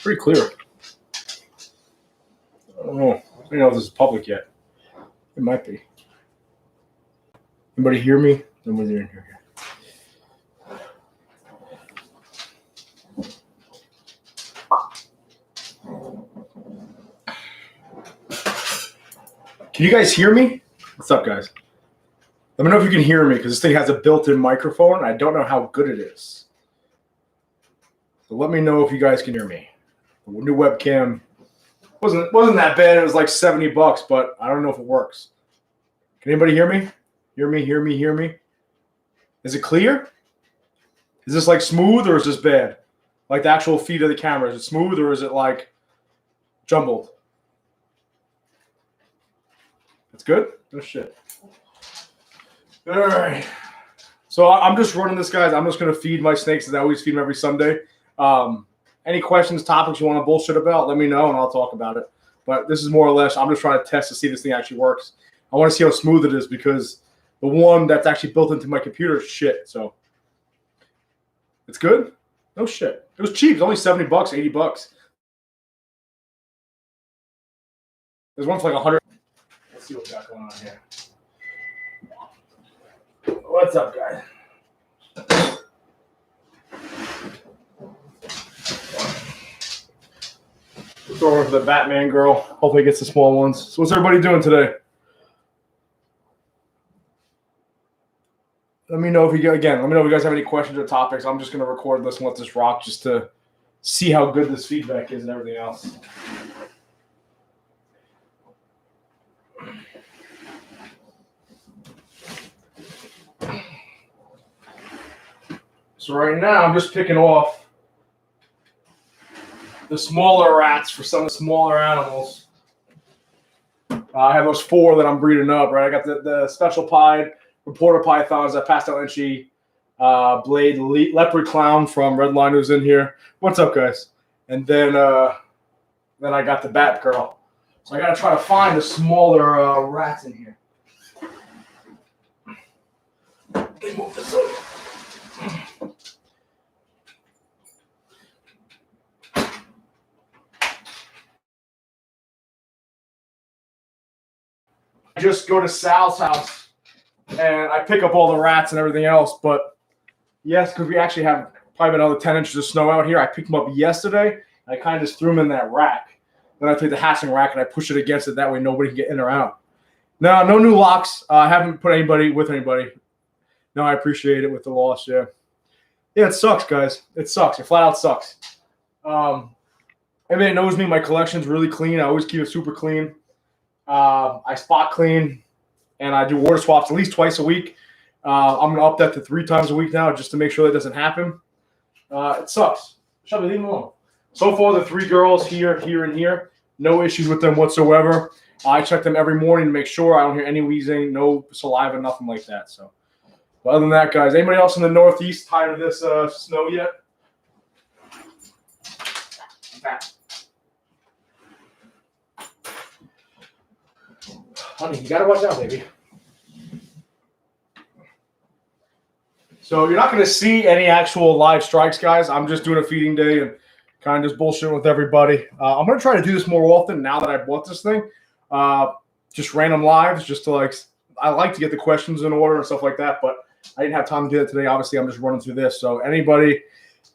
pretty clear. I don't know. I don't know if this is public yet. It might be. Anybody hear me? Nobody's in here. Can you guys hear me? What's up, guys? Let me know if you can hear me because this thing has a built-in microphone. I don't know how good it is. So let me know if you guys can hear me. The new webcam wasn't that bad. It was like $70, but I don't know if it works. Can anybody hear me? Hear me? Is it clear? Is this like smooth or is this bad? Like the actual feed of the camera, is it smooth or is it like jumbled? That's good? No shit. All right. So I'm just running this, guys. I'm just going to feed my snakes as I always feed them every Sunday. Any questions, topics you want to bullshit about, let me know and I'll talk about it. But this is more or less, I'm just trying to test to see if this thing actually works. I want to see how smooth it is because the one that's actually built into my computer is shit. So it's good? No shit. It was cheap. It's only $70, $80. There's one for like $100. Let's see what we got going on here. What's up, guys? Let's go over for the Batman girl. Hopefully it gets the small ones. So what's everybody doing today? Let me know if you guys have any questions or topics. I'm just going to record this and let this rock just to see how good this feedback is and everything else. So right now I'm just picking off the smaller rats for some of the smaller animals. I have those 4 that I'm breeding up, right? I got the special pied, reporter pythons, that pastel inchy, blade leopard clown from Redline who's in here. What's up, guys? And then I got the bat girl. So I got to try to find the smaller rats in here. Let me move this over. Just go to Sal's house and I pick up all the rats and everything else. But yes, because we actually have probably another 10 inches of snow out here. I picked them up yesterday. And I kind of just threw them in that rack. Then I take the hatching rack and I push it against it. That way nobody can get in or out. No new locks. I haven't put anybody with anybody. No, I appreciate it with the loss. Yeah, it sucks, guys. It sucks. It flat out sucks. Everybody knows me. My collection's really clean. I always keep it super clean. I spot clean, and I do water swaps at least twice a week. I'm going to up that to 3 times a week now just to make sure that doesn't happen. It sucks. Shut leave them alone. So far, the 3 girls here, and here, no issues with them whatsoever. I check them every morning to make sure I don't hear any wheezing, no saliva, nothing like that. So, but other than that, guys, anybody else in the Northeast tired of this snow yet? Honey, you gotta watch out, baby. So you're not going to see any actual live strikes, guys. I'm just doing a feeding day and kind of just bullshitting with everybody. I'm going to try to do this more often now that I bought this thing. Just random lives, just to I like to get the questions in order and stuff like that, but I didn't have time to do that today. Obviously, I'm just running through this. So anybody,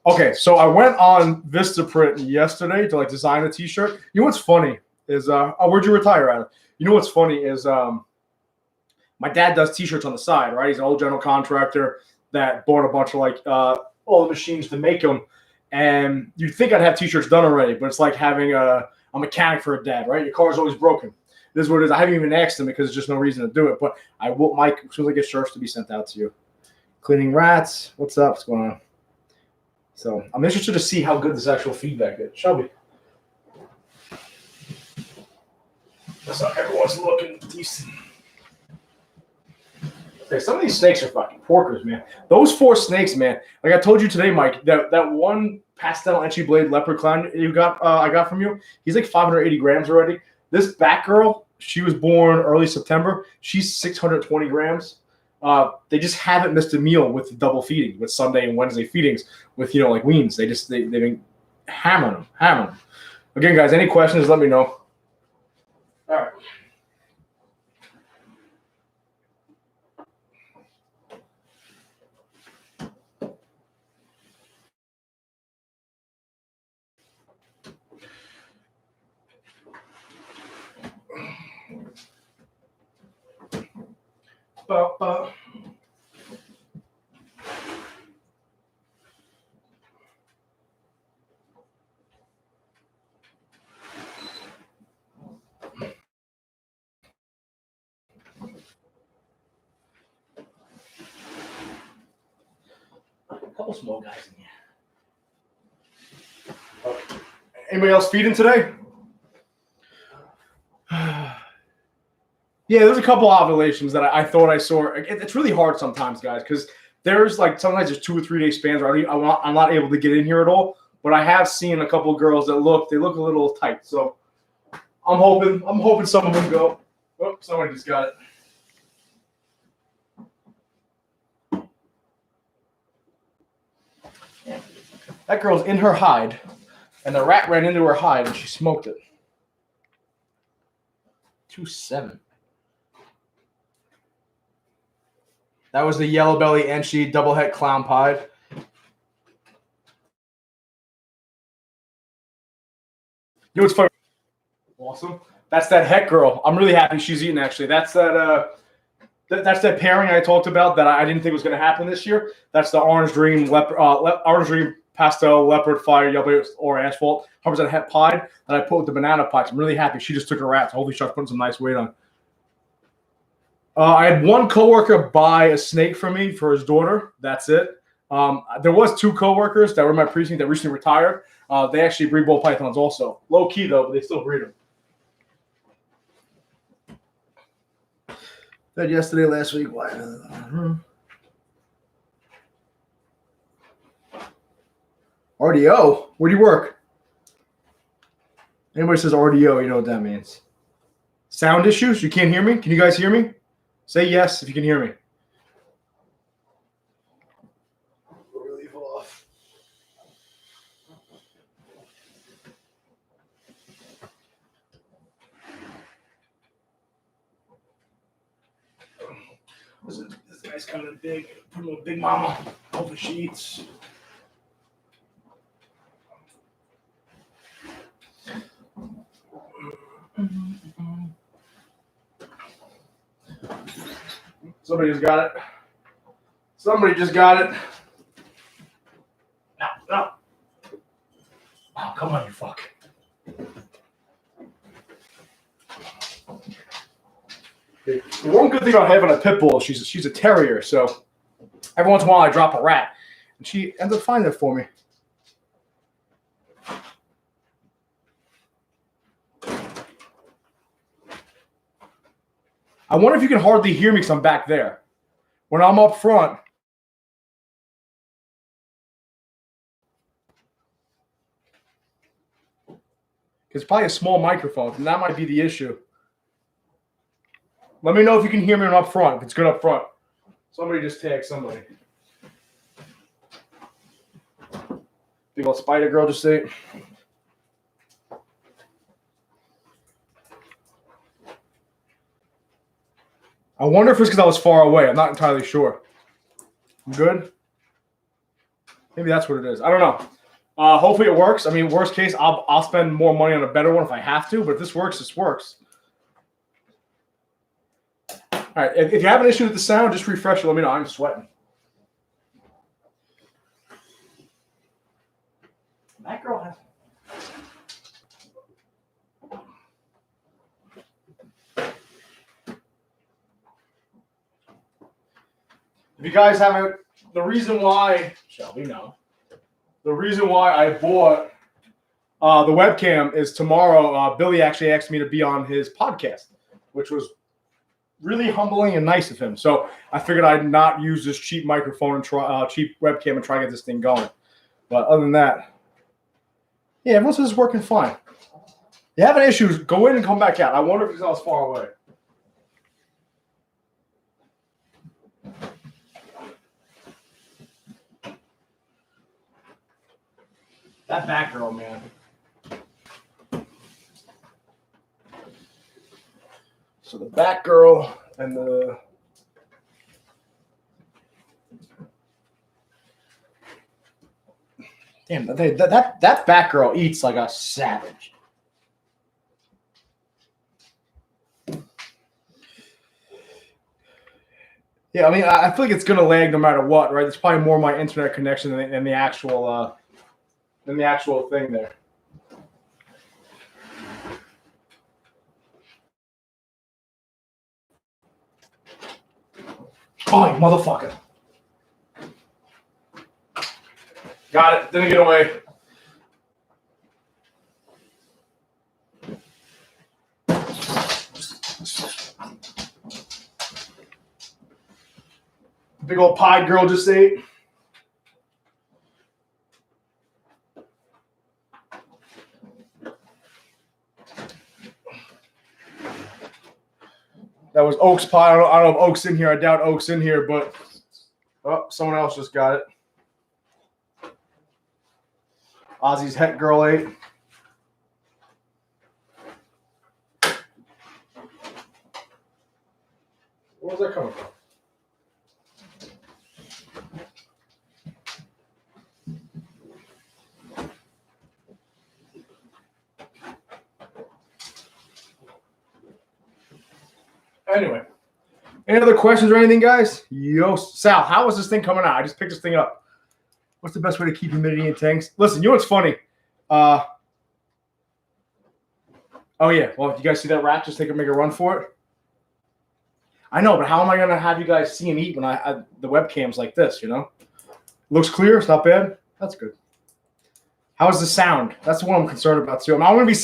okay. So I went on Vistaprint yesterday to design a T-shirt. You know what's funny is, where'd you retire at? You know what's funny is, my dad does T-shirts on the side, right? He's an old general contractor that bought a bunch of all the machines to make them. And you'd think I'd have T-shirts done already, but it's like having a mechanic for a dad, right? Your car's always broken. This is what it is. I haven't even asked him because there's just no reason to do it. But I will, Mike, as soon as I get shirts to be sent out to you. Cleaning rats. What's up? What's going on? So I'm interested to see how good this actual feedback is. Shelby. That's how everyone's looking decent. Okay, some of these snakes are fucking porkers, man. Those 4 snakes, man. Like I told you today, Mike, that one pastel entry blade leopard clown I got from you, he's like 580 grams already. This bat girl, she was born early September. She's 620 grams. They just haven't missed a meal with the double feeding, with Sunday and Wednesday feedings, with like weans. They've been hammering them, hammering them. Again, guys, any questions, let me know. All right. Ba-ba. A couple small guys in here. Okay. Anybody else feeding today? Yeah, there's a couple ovulations that I thought I saw. It's really hard sometimes, guys, because there's like sometimes there's 2 or 3 day spans where I'm not able to get in here at all. But I have seen a couple of girls that look a little tight. So I'm hoping some of them go. Oh, somebody just got it. Yeah. That girl's in her hide, and the rat ran into her hide, and she smoked it. 2.7. That was the yellow belly Enchi double head clown pied. You know what's funny? Awesome. That's that heck girl. I'm really happy she's eating. Actually, that's that. That's that pairing I talked about that I didn't think was going to happen this year. That's the orange dream orange dream pastel leopard fire yellow or asphalt 100% het pied that I put with the banana pie. So I'm really happy. She just took a rat. So hopefully she's putting some nice weight on. I had one coworker buy a snake for me for his daughter. That's it. There was 2 coworkers that were in my precinct that recently retired. They actually breed ball pythons also. Low key though, but they still breed them. That yesterday, last week. RDO? Where do you work? Anybody says RDO, you know what that means. Sound issues? You can't hear me? Can you guys hear me? Say yes if you can hear me. We'll leave off. This guy's kind of big. Put a little big mama. Hopefully she eats. Somebody just got it. Somebody just got it. No. Oh, come on, you fuck. The one good thing about having a pit bull, she's a terrier, so every once in a while I drop a rat, and she ends up finding it for me. I wonder if you can hardly hear me because I'm back there. When I'm up front, it's probably a small microphone, and that might be the issue. Let me know if you can hear me up front, if it's good up front. Somebody just tagged somebody. Big old spider girl just say. I wonder if it's because I was far away. I'm not entirely sure. I'm good? Maybe that's what it is. I don't know. Hopefully it works. I mean, worst case, I'll spend more money on a better one if I have to. But if this works, this works. All right. If you have an issue with the sound, just refresh it. Let me know. I'm sweating. That girl has. If you guys haven't, the reason why, Shelby, no. The reason why I bought the webcam is tomorrow. Billy actually asked me to be on his podcast, which was really humbling and nice of him. So I figured I'd not use this cheap microphone and try cheap webcam and try to get this thing going. But other than that, yeah, everyone says it's working fine. If you have any issues, go in and come back out. I wonder if it's not as far away. That Batgirl, man. So the Batgirl and the damn that Batgirl eats like a savage. Yeah, I mean, I feel like it's gonna lag no matter what, right? It's probably more my internet connection than the actual thing there. Oh, you motherfucker! Got it. Didn't get away. Big old pie girl just ate. That was Oak's pie. I don't know if Oak's in here. I doubt Oak's in here, but oh, someone else just got it. Ozzy's het girl ate. Where was that coming from? Anyway, any other questions or anything, guys? Yo, Sal, how is this thing coming out? I just picked this thing up. What's the best way to keep humidity in tanks? Listen, you know what's funny? Oh, yeah. Well, you guys see that rat just make a run for it? I know, but how am I going to have you guys see and eat when the webcam's like this, you know? Looks clear. It's not bad. That's good. How is the sound? That's the one I'm concerned about, too. I'm going to be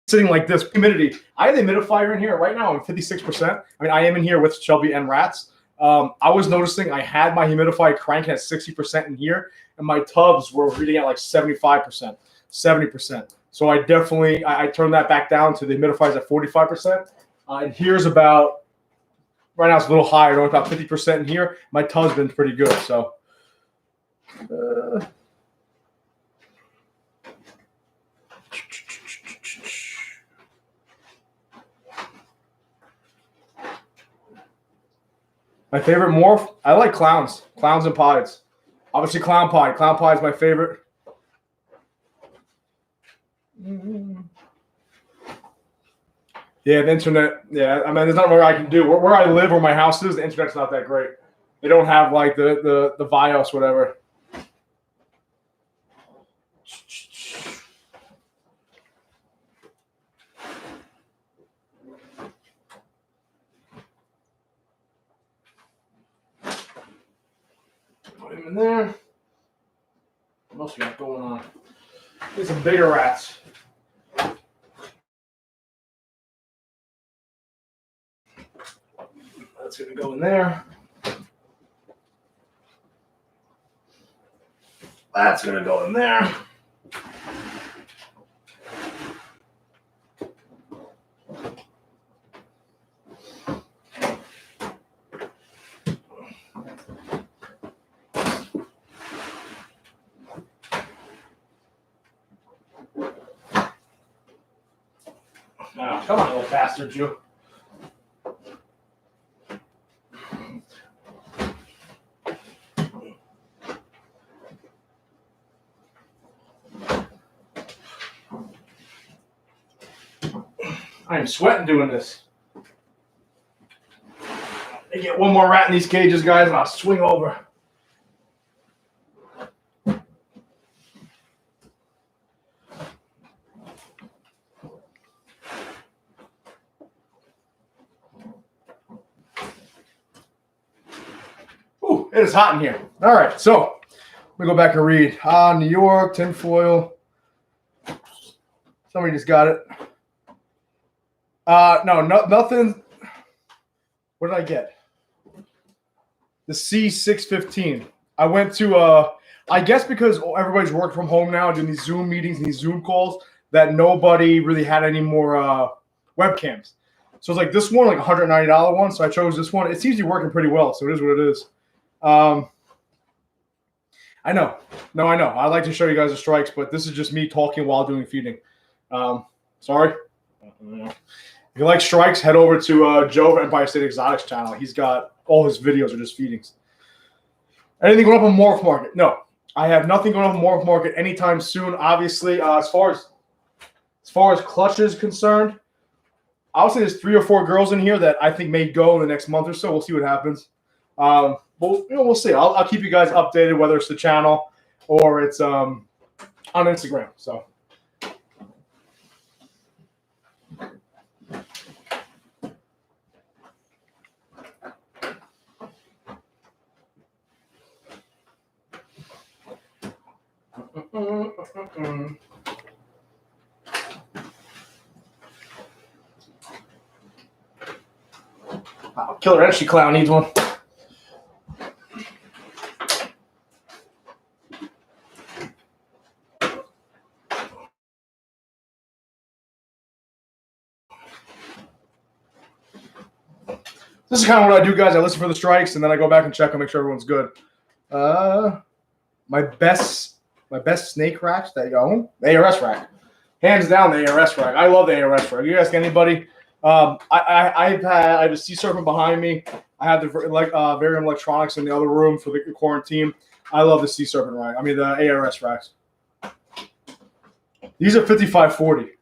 sitting like this. Humidity. I have the humidifier in here. Right now, I'm 56%. I mean, I am in here with Shelby and rats. I was noticing I had my humidifier cranking at 60% in here, and my tubs were reading at like 75%, 70%. So I definitely I turned that back down to the humidifiers at 45%. And here's about right now it's a little higher, about 50% in here. My tub's been pretty good. So. My favorite morph? I like clowns. Clowns and pies. Obviously, clown pie. Clown pie is my favorite. Yeah, the internet. Yeah, I mean, there's not much I can do. Where I live, where my house is, the internet's not that great. They don't have like the Vios, whatever. Put him in there. What else we got going on? Need some bigger rats. That's going to go in there. That's going to go in there. Oh, come on, little bastard, you. I am sweating doing this. I get one more rat in these cages, guys, and I'll swing over. Ooh, it is hot in here. All right, so let me go back and read. New York, tinfoil. Somebody just got it. No, nothing. What did I get? The C615. I went to, I guess because everybody's working from home now, doing these Zoom meetings and these Zoom calls, that nobody really had any more webcams. So it's like this one, like $190 one. So I chose this one. It seems to be working pretty well. So it is what it is. I I know. No, I know. I like to show you guys the strikes, but this is just me talking while doing feeding. Sorry. If you like strikes, head over to Joe Empire State Exotics channel. He's got all his videos are just feedings. Anything going up on Morph Market? No. I have nothing going up on Morph Market anytime soon. Obviously, as far as clutch is concerned, I would say there's 3 or 4 girls in here that I think may go in the next month or so. We'll see what happens. We'll see. I'll keep you guys updated, whether it's the channel or it's on Instagram. So. Killer Energy Clown needs one. This is kind of what I do, guys. I listen for the strikes, and then I go back and check and make sure everyone's good. My best snake racks that you own, the ARS rack. Hands down, the ARS rack. I love the ARS rack. You ask anybody. I have a Sea Serpent behind me. I have the Varium Electronics in the other room for the quarantine. I love the Sea Serpent rack. I mean, the ARS racks. These are 5540.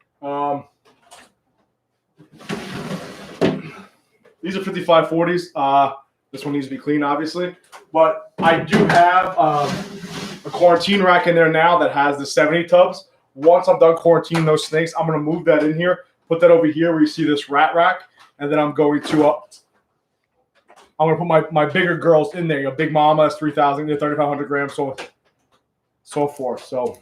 These are 5540s. This one needs to be clean, obviously. But I do have a quarantine rack in there now that has the 70 tubs. Once I'm done quarantining those snakes, I'm going to move that in here, put that over here where you see this rat rack, and then I'm going to put my bigger girls in there. You know, Big Mama is 3,000 to 3,500 grams, so forth. So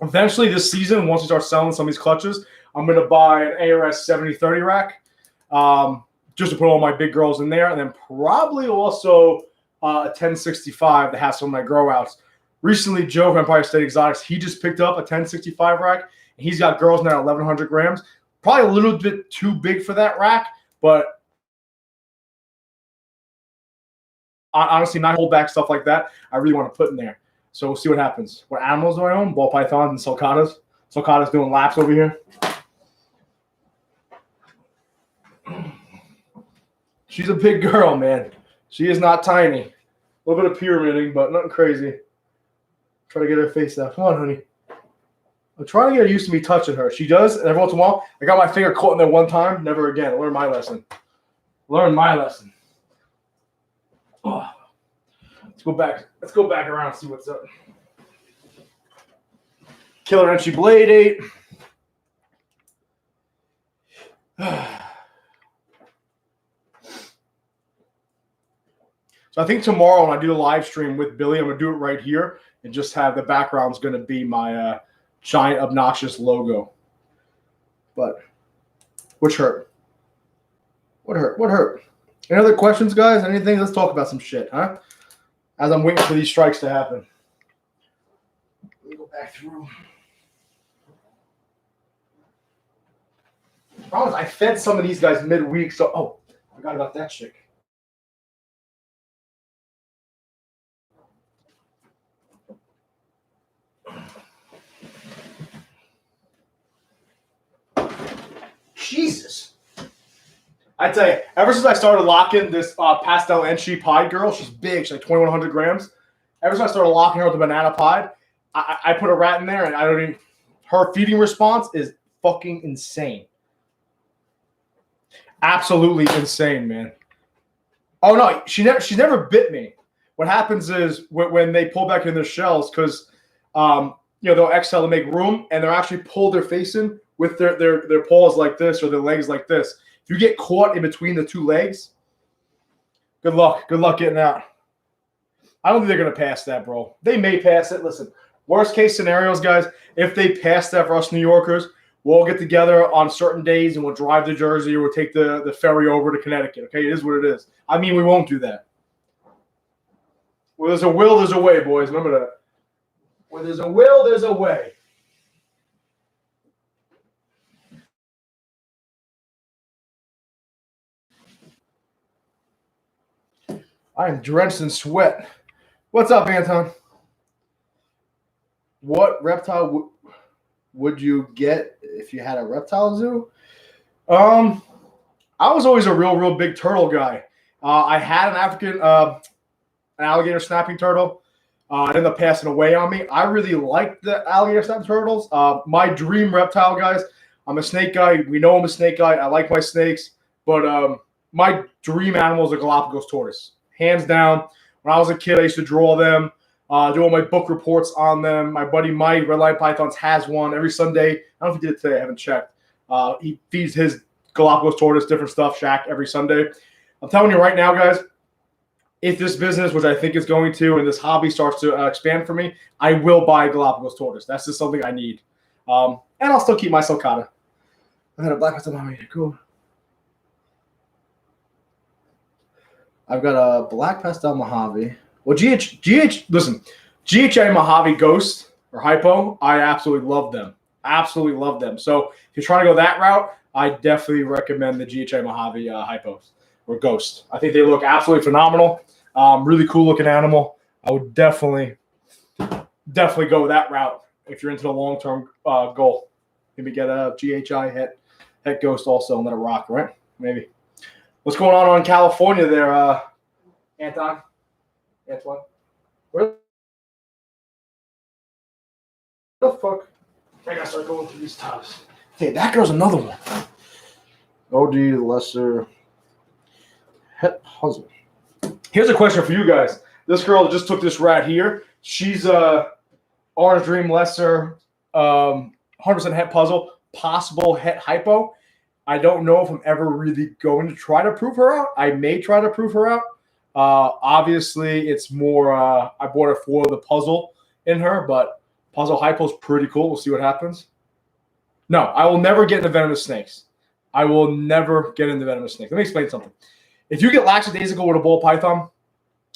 eventually this season, once we start selling some of these clutches, I'm going to buy an ARS 7030 rack. Just to put all my big girls in there, and then probably also a 1065 to have some of my grow outs. Recently, Joe from Empire State Exotics, he just picked up a 1065 rack, and he's got girls now at 1,100 grams. Probably a little bit too big for that rack, but honestly, not hold back stuff like that. I really want to put in there. So we'll see what happens. What animals do I own? Ball pythons and sulcatas. Sulcatas doing laps over here. She's a big girl, man. She is not tiny. A little bit of pyramiding, but nothing crazy. Try to get her face out. Come on, honey. I'm trying to get her used to me touching her. She does, and every once in a while, I got my finger caught in there one time. Never again. Learn my lesson. Learn my lesson. Oh. Let's go back. Let's go back around and see what's up. Killer Entry Blade 8. So I think tomorrow when I do the live stream with Billy, I'm going to do it right here and just have the background's going to be my giant obnoxious logo. But which hurt? What hurt? What hurt? Any other questions, guys? Anything? Let's talk about some shit, huh? As I'm waiting for these strikes to happen. Let me go back through. The problem is I fed some of these guys midweek, so I forgot about that chick. Jesus. I tell you, ever since I started locking this pastel entry pied girl, she's big, she's like 2,100 grams. Ever since I started locking her with a banana pied, I put a rat in there, and I don't even. Her feeding response is fucking insane. Absolutely insane, man. Oh no, she never bit me. What happens is when they pull back in their shells, because they'll exhale to make room, and they'll actually pull their face in with their paws like this or their legs like this. If you get caught in between the two legs, good luck. Good luck getting out. I don't think they're going to pass that, bro. They may pass it. Listen, worst case scenarios, guys, if they pass that for us New Yorkers, we'll get together on certain days and we'll drive to Jersey or we'll take the ferry over to Connecticut. Okay, it is what it is. I mean, we won't do that. Where there's a will, there's a way, boys. Remember that. Where there's a will, there's a way. I am drenched in sweat. What's up, Anton? What reptile would you get if you had a reptile zoo? I was always a real big turtle guy. I had an alligator snapping turtle. It ended up passing away on me. I really liked the alligator snapping turtles. My dream reptile, guys. I'm a snake guy. We know I'm a snake guy. I like my snakes, but my dream animal is a Galapagos tortoise, hands down. When I was a kid, I used to draw them, do all my book reports on them. My buddy Mike, Red Light Pythons, has one every Sunday. I don't know if he did it today. I haven't checked. He feeds his Galapagos tortoise different stuff, shack, every Sunday. I'm telling you right now, guys, if this business, which I think is going to, and this hobby starts to expand for me, I will buy a Galapagos tortoise. That's just something I need. And I'll still keep my sulcata. I got a black pastel Mojave. Cool. I've got a black pastel Mojave. Well, listen, GHA Mojave Ghost or Hypo, I absolutely love them. Absolutely love them. So if you're trying to go that route, I definitely recommend the GHA Mojave Hypos or Ghost. I think they look absolutely phenomenal. Really cool looking animal. I would definitely go that route if you're into the long-term goal. Maybe get a GHI het Ghost also and let it rock, right? Maybe. What's going on in California there, Antoine? Where the fuck? I gotta start going through these tabs. Hey, that girl's another one. OD Lesser Het Puzzle. Here's a question for you guys. This girl just took this rat here. She's a Orange Dream Lesser, 100% Het Puzzle, possible Het Hypo. I don't know if I'm ever really going to try to prove her out. I may try to prove her out. Obviously, it's more. I bought her for the puzzle in her, but puzzle hypo is pretty cool. We'll see what happens. No, I will never get into venomous snakes. I will never get into venomous snakes. Let me explain something. If you get lackadaisical with a ball python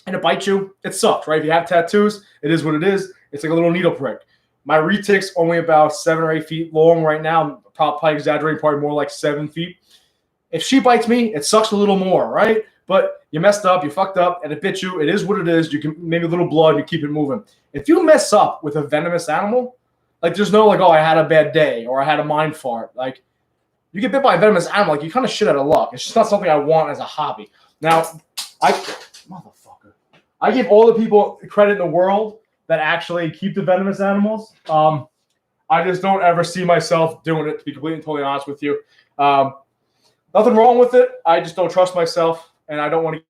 and it bites you, it sucks, right? If you have tattoos, it is what it is. It's like a little needle prick. My retic's only about 7 or 8 feet long right now. Probably exaggerating, probably more like 7 feet. If she bites me, it sucks a little more, right? But you messed up, you fucked up, and it bit you. It is what it is. You can maybe a little blood, you keep it moving. If you mess up with a venomous animal, like there's no like, oh, I had a bad day or I had a mind fart. Like you get bit by a venomous animal, like you kind of shit out of luck. It's just not something I want as a hobby. Now, I give all the people credit in the world that actually keep the venomous animals. I just don't ever see myself doing it, to be completely and totally honest with you. Nothing wrong with it. I just don't trust myself, and I don't want to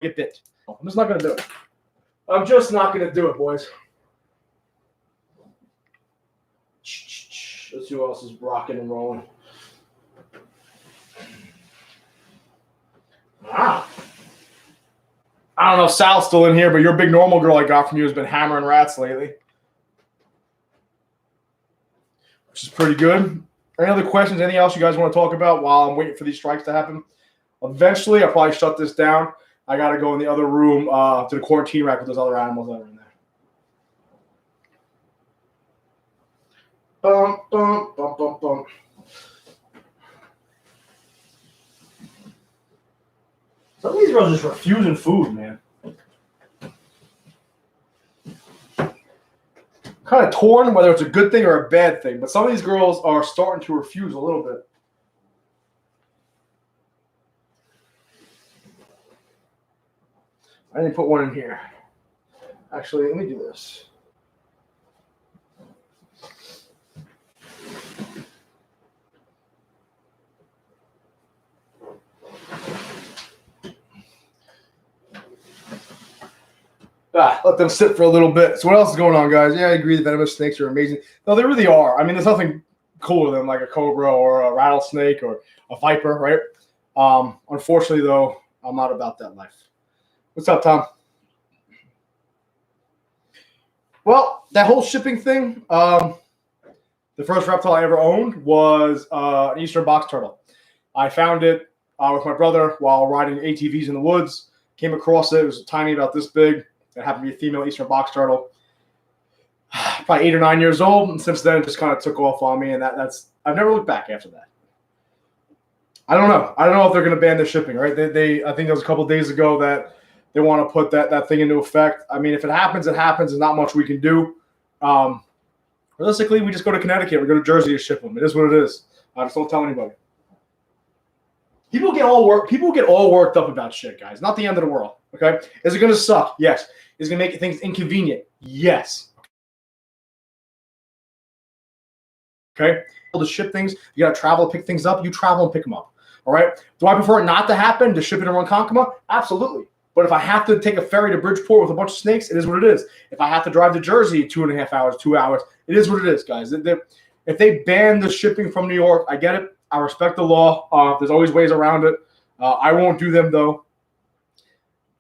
get bit. I'm just not going to do it. I'm just not going to do it, boys. Let's see who else is rocking and rolling. Ah. I don't know if Sal's still in here, but your big normal girl I got from you has been hammering rats lately, which is pretty good. Any other questions? Anything else you guys want to talk about while I'm waiting for these strikes to happen? Eventually, I'll probably shut this down. I got to go in the other room to the quarantine rack with those other animals that are in there. Bum, bum, bum, bum, bum. Some of these girls just refusing food, man. Kind of torn whether it's a good thing or a bad thing, but some of these girls are starting to refuse a little bit. I didn't put one in here. Actually, let me do this. Let them sit for a little bit. So what else is going on, guys? Yeah, I agree. The venomous snakes are amazing. No, they really are. I mean, there's nothing cooler than like a cobra or a rattlesnake or a viper, right? Unfortunately, though, I'm not about that life. What's up, Tom? Well, that whole shipping thing, the first reptile I ever owned was an eastern box turtle. I found it with my brother while riding ATVs in the woods. Came across it. It was tiny, about this big. It happened to be a female eastern box turtle. Probably 8 or 9 years old, and since then it just kind of took off on me, and that's I've never looked back after that. I don't know. I don't know if they're going to ban the shipping, right? I think there was a couple of days ago that they want to put that thing into effect. I mean, if it happens, it happens. There's not much we can do. Realistically, we just go to Connecticut. We go to Jersey to ship them. It is what it is. I just don't tell anybody. People get all worked up about shit, guys. Not the end of the world. Okay? Is it going to suck? Yes. Is it going to make things inconvenient? Yes. Okay? To ship things, you got to travel to pick things up. You travel and pick them up. All right? Do I prefer it not to happen, to ship it in Ronkonkoma? Absolutely. But if I have to take a ferry to Bridgeport with a bunch of snakes, it is what it is. If I have to drive to Jersey 2.5 hours, 2 hours, it is what it is, guys. If they ban the shipping from New York, I get it. I respect the law. There's always ways around it. I won't do them, though.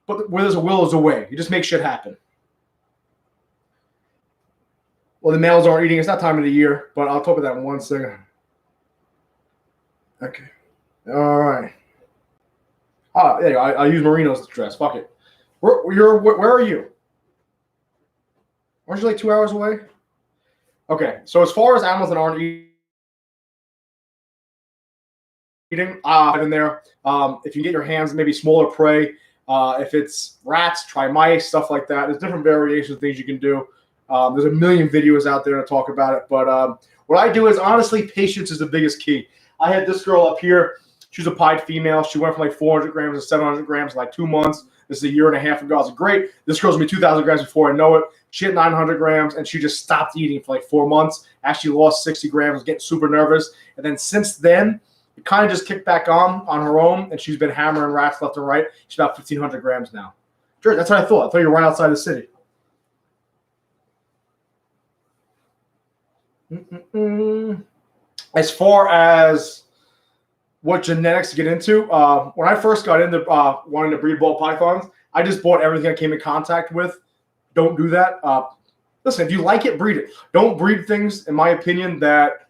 But where there's a will, there's a way. You just make shit happen. Well, the males aren't eating. It's not time of the year, but I'll talk about that in 1 second. Okay. All right. Oh, there you go. I'll use Marino's dress. Fuck it. Where are you? Aren't you like 2 hours away? Okay. So as far as animals that aren't eating, in there, if you get your hands maybe smaller prey, if it's rats, try mice, stuff like that. There's different variations of things you can do. There's a million videos out there to talk about it. But what I do is, honestly, patience is the biggest key. I had this girl up here. She was a pied female. She went from like 400 grams to 700 grams in like 2 months. This is a year and a half ago. I was like, great. This girl's going to be 2,000 grams before I know it. She hit 900 grams, and she just stopped eating for like 4 months. Actually lost 60 grams, getting super nervous. And then since then, it kind of just kicked back on her own, and she's been hammering rats left and right. She's about 1,500 grams now. Sure, that's what I thought. I thought you were right outside the city. As far as what genetics to get into, when I first got into wanting to breed ball pythons, I just bought everything I came in contact with. Don't do that. Listen, if you like it, breed it. Don't breed things, in my opinion, that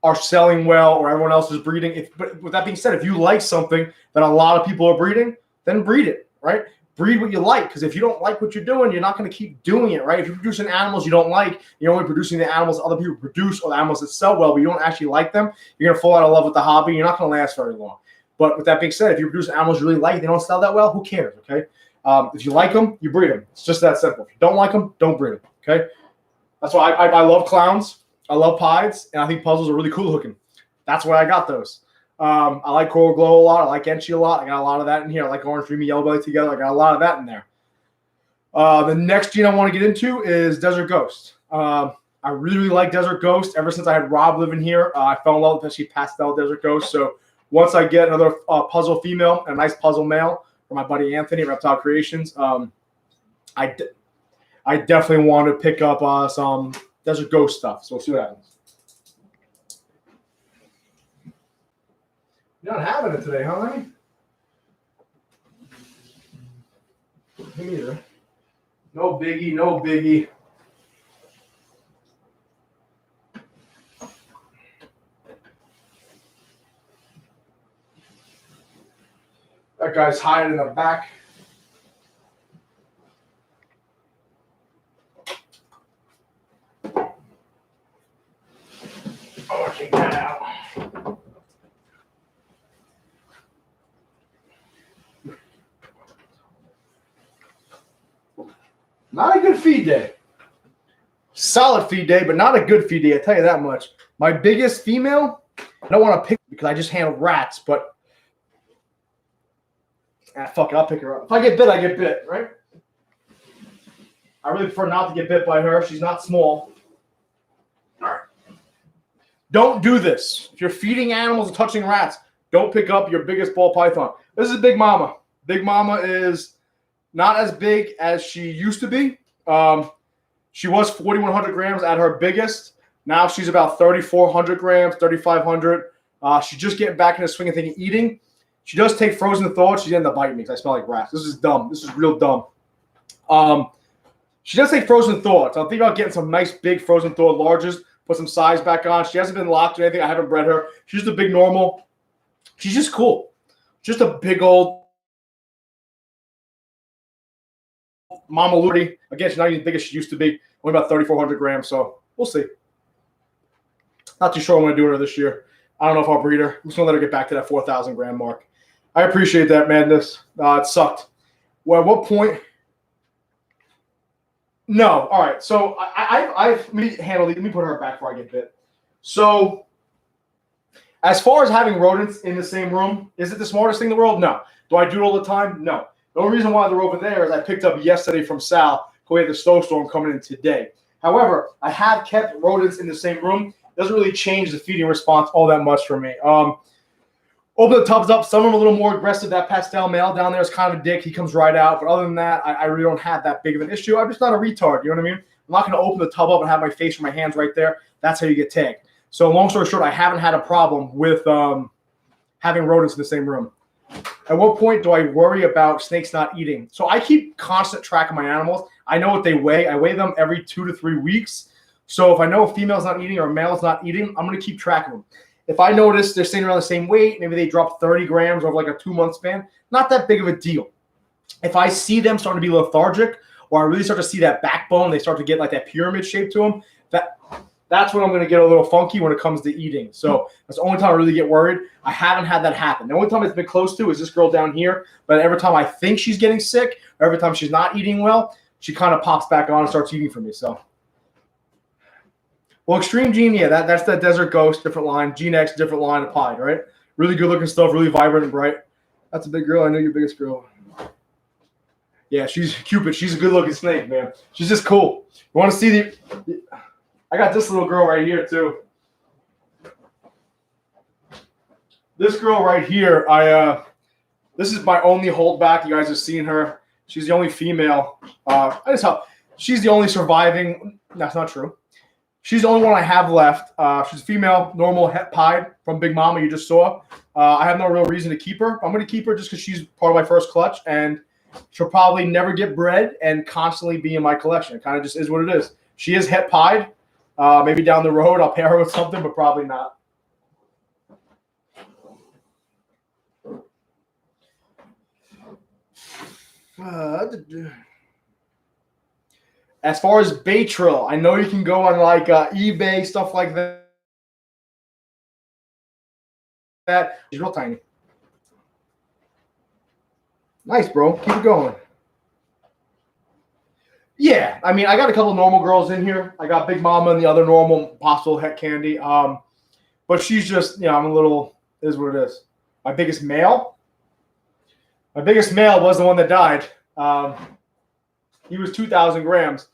are selling well or everyone else is breeding. But with that being said, if you like something that a lot of people are breeding, then breed it, right? Breed what you like, because if you don't like what you're doing, you're not going to keep doing it, right? If you're producing animals you don't like, you're only producing the animals other people produce or the animals that sell well, but you don't actually like them, you're going to fall out of love with the hobby. You're not going to last very long. But with that being said, if you produce animals you really like, they don't sell that well, who cares, okay? If you like them, you breed them. It's just that simple. If you don't like them, don't breed them, okay? That's why I love clowns. I love pieds, and I think puzzles are really cool looking. That's why I got those. I like Coral Glow a lot. I like Enchi a lot. I got a lot of that in here. I like Orange Dreamy Yellow Belly together. I got a lot of that in there. The next gene I want to get into is Desert Ghost. I really, really like Desert Ghost. Ever since I had Rob living here, I fell in love with Pesci Pastel Desert Ghost. So once I get another puzzle female and a nice puzzle male for my buddy Anthony at Reptile Creations, I definitely want to pick up some Desert Ghost stuff. So we'll see what happens. You're not having it today, huh, honey? Me neither. No biggie, no biggie. That guy's hiding in the back. Oh, check that out. Not a good feed day. Solid feed day, but not a good feed day, I tell you that much. My biggest female, I don't want to pick because I just handle rats, but fuck it, I'll pick her up. If I get bit, I get bit, right? I really prefer not to get bit by her. She's not small. All right. Don't do this. If you're feeding animals and touching rats, don't pick up your biggest ball python. This is Big Mama. Big Mama is not as big as she used to be. She was 4,100 grams at her biggest. Now she's about 3,400 grams, 3,500. She's just getting back in the swing of thing eating. She does take frozen thaw. She's ended up biting me because I smell like rats. This is dumb. This is real dumb. She does take frozen thaw. So I'm thinking about getting some nice big frozen thaw larges, put some size back on. She hasn't been locked or anything. I haven't bred her. She's just a big normal. She's just cool. Just a big old Mama Ludi. Again, she's not even as big as she used to be. Only about 3,400 grams, so we'll see. Not too sure I'm going to do her this year. I don't know if I'll breed her. I'm just going to let her get back to that 4,000 gram mark. I appreciate that, madness. It sucked. Well, at what point? No. All right. So let me handle it. Let me put her back before I get bit. So as far as having rodents in the same room, is it the smartest thing in the world? No. Do I do it all the time? No. The only reason why they're over there is I picked up yesterday from Sal, who had the snowstorm coming in today. However, I have kept rodents in the same room. It doesn't really change the feeding response all that much for me. Open the tubs up. Some of them are a little more aggressive. That pastel male down there is kind of a dick. He comes right out. But other than that, I really don't have that big of an issue. I'm just not a retard. You know what I mean? I'm not going to open the tub up and have my face or my hands right there. That's how you get tagged. So long story short, I haven't had a problem with having rodents in the same room. At what point do I worry about snakes not eating? So I keep constant track of my animals. I know what they weigh. I weigh them every 2 to 3 weeks. So if I know a female's not eating or a male's not eating, I'm going to keep track of them. If I notice they're staying around the same weight, maybe they drop 30 grams over like a 2-month span, not that big of a deal. If I see them starting to be lethargic, or I really start to see that backbone, they start to get like that pyramid shape to them, that's when I'm going to get a little funky when it comes to eating. So that's the only time I really get worried. I haven't had that happen. The only time it's been close to is this girl down here. But every time I think she's getting sick, or every time she's not eating well, she kind of pops back on and starts eating for me. So, well, Extreme Gene, yeah, that's the Desert Ghost, different line. Gene X, different line of Pied, right? Really good looking stuff, really vibrant and bright. That's a big girl. I know your biggest girl. Yeah, she's Cupid. She's a good looking snake, man. She's just cool. You want to see the I got this little girl right here too. This girl right here, this is my only holdback. You guys have seen her. She's the only female. She's the only surviving. That's not true. She's the only one I have left. She's a female, normal het pied from Big Mama you just saw. I have no real reason to keep her. I'm going to keep her just because she's part of my first clutch, and she'll probably never get bred and constantly be in my collection. It kind of just is what it is. She is het pied. Maybe down the road I'll pair her with something, but probably not. As far as Baytril, I know you can go on like eBay, stuff like that. She's real tiny. Nice, bro. Keep it going. Yeah, I mean, I got a couple normal girls in here. I got Big Mama and the other normal possible het candy. But she's just, I'm a little, it is what it is. My biggest male was the one that died. He was 2,000 grams.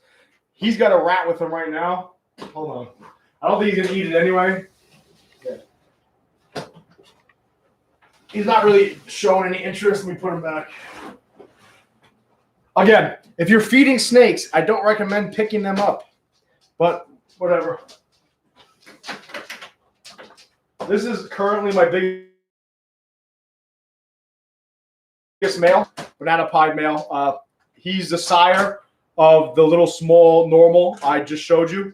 He's got a rat with him right now. Hold on. I don't think he's going to eat it anyway. Yeah. He's not really showing any interest. Let me put him back. Again, if you're feeding snakes, I don't recommend picking them up. But whatever. This is currently my biggest male, banana pied male. He's the sire of the little small normal I just showed you.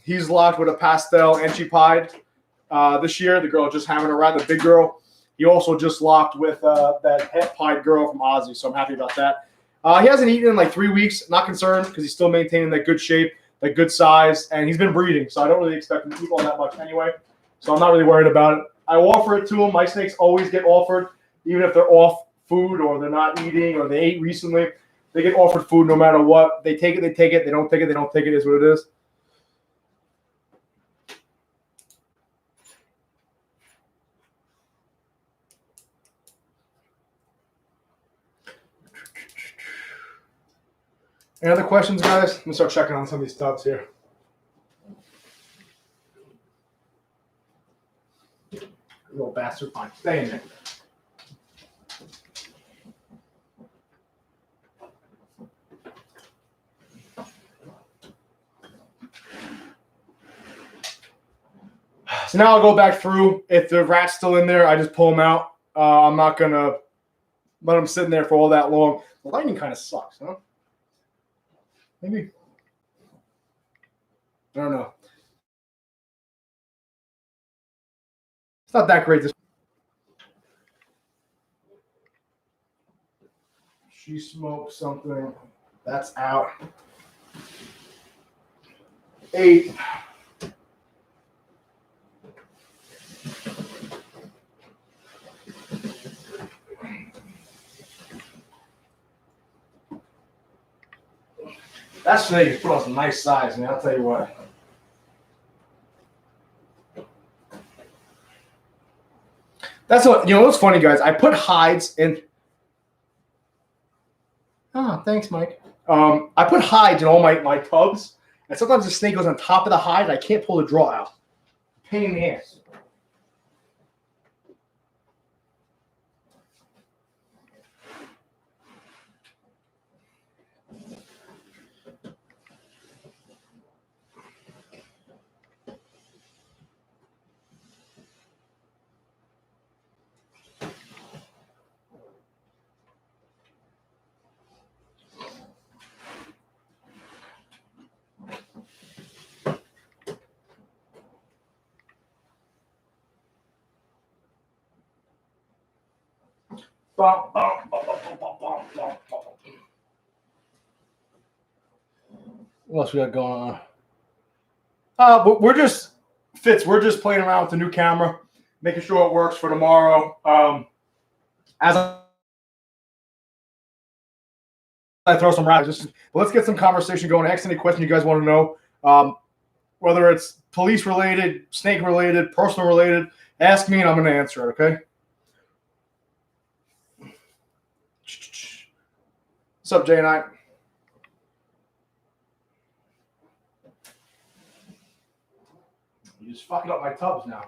He's locked with a pastel Enchi pied this year. The girl just having a rat, the big girl. He also just locked with that het pied girl from Aussie, so I'm happy about that. He hasn't eaten in like 3 weeks. Not concerned because he's still maintaining that good shape, that good size, and he's been breeding, so I don't really expect him to eat all that much anyway. So I'm not really worried about it. I offer it to him. My snakes always get offered, even if they're off food or they're not eating or they ate recently. They get offered food no matter what. They take it, they take it. They don't take it, they don't take it. Is what it is. Any other questions, guys? Let me start checking on some of these tubs here. Little bastard. Fine. Stay in there. So now I'll go back through. If the rat's still in there, I just pull them out. I'm not going to let them sit in there for all that long. The lighting kind of sucks, huh? Maybe. I don't know. It's not that great. She smoked something. That's out. 8. That snake is put on some nice size, man. I'll tell you what. That's what, what's funny, guys. I put hides in. Oh, thanks, Mike. I put hides in all my tubs, and sometimes the snake goes on top of the hide, and I can't pull the draw out. Pain in the ass. What else we got going on? But we're just we're just playing around with the new camera, making sure it works for tomorrow. As I throw some raps, let's get some conversation going. Ask any question you guys want to know, whether it's police related, snake related, personal related. Ask me, and I'm going to answer it. Okay. What's up, Jay and I? You're just fucking up my tubs now.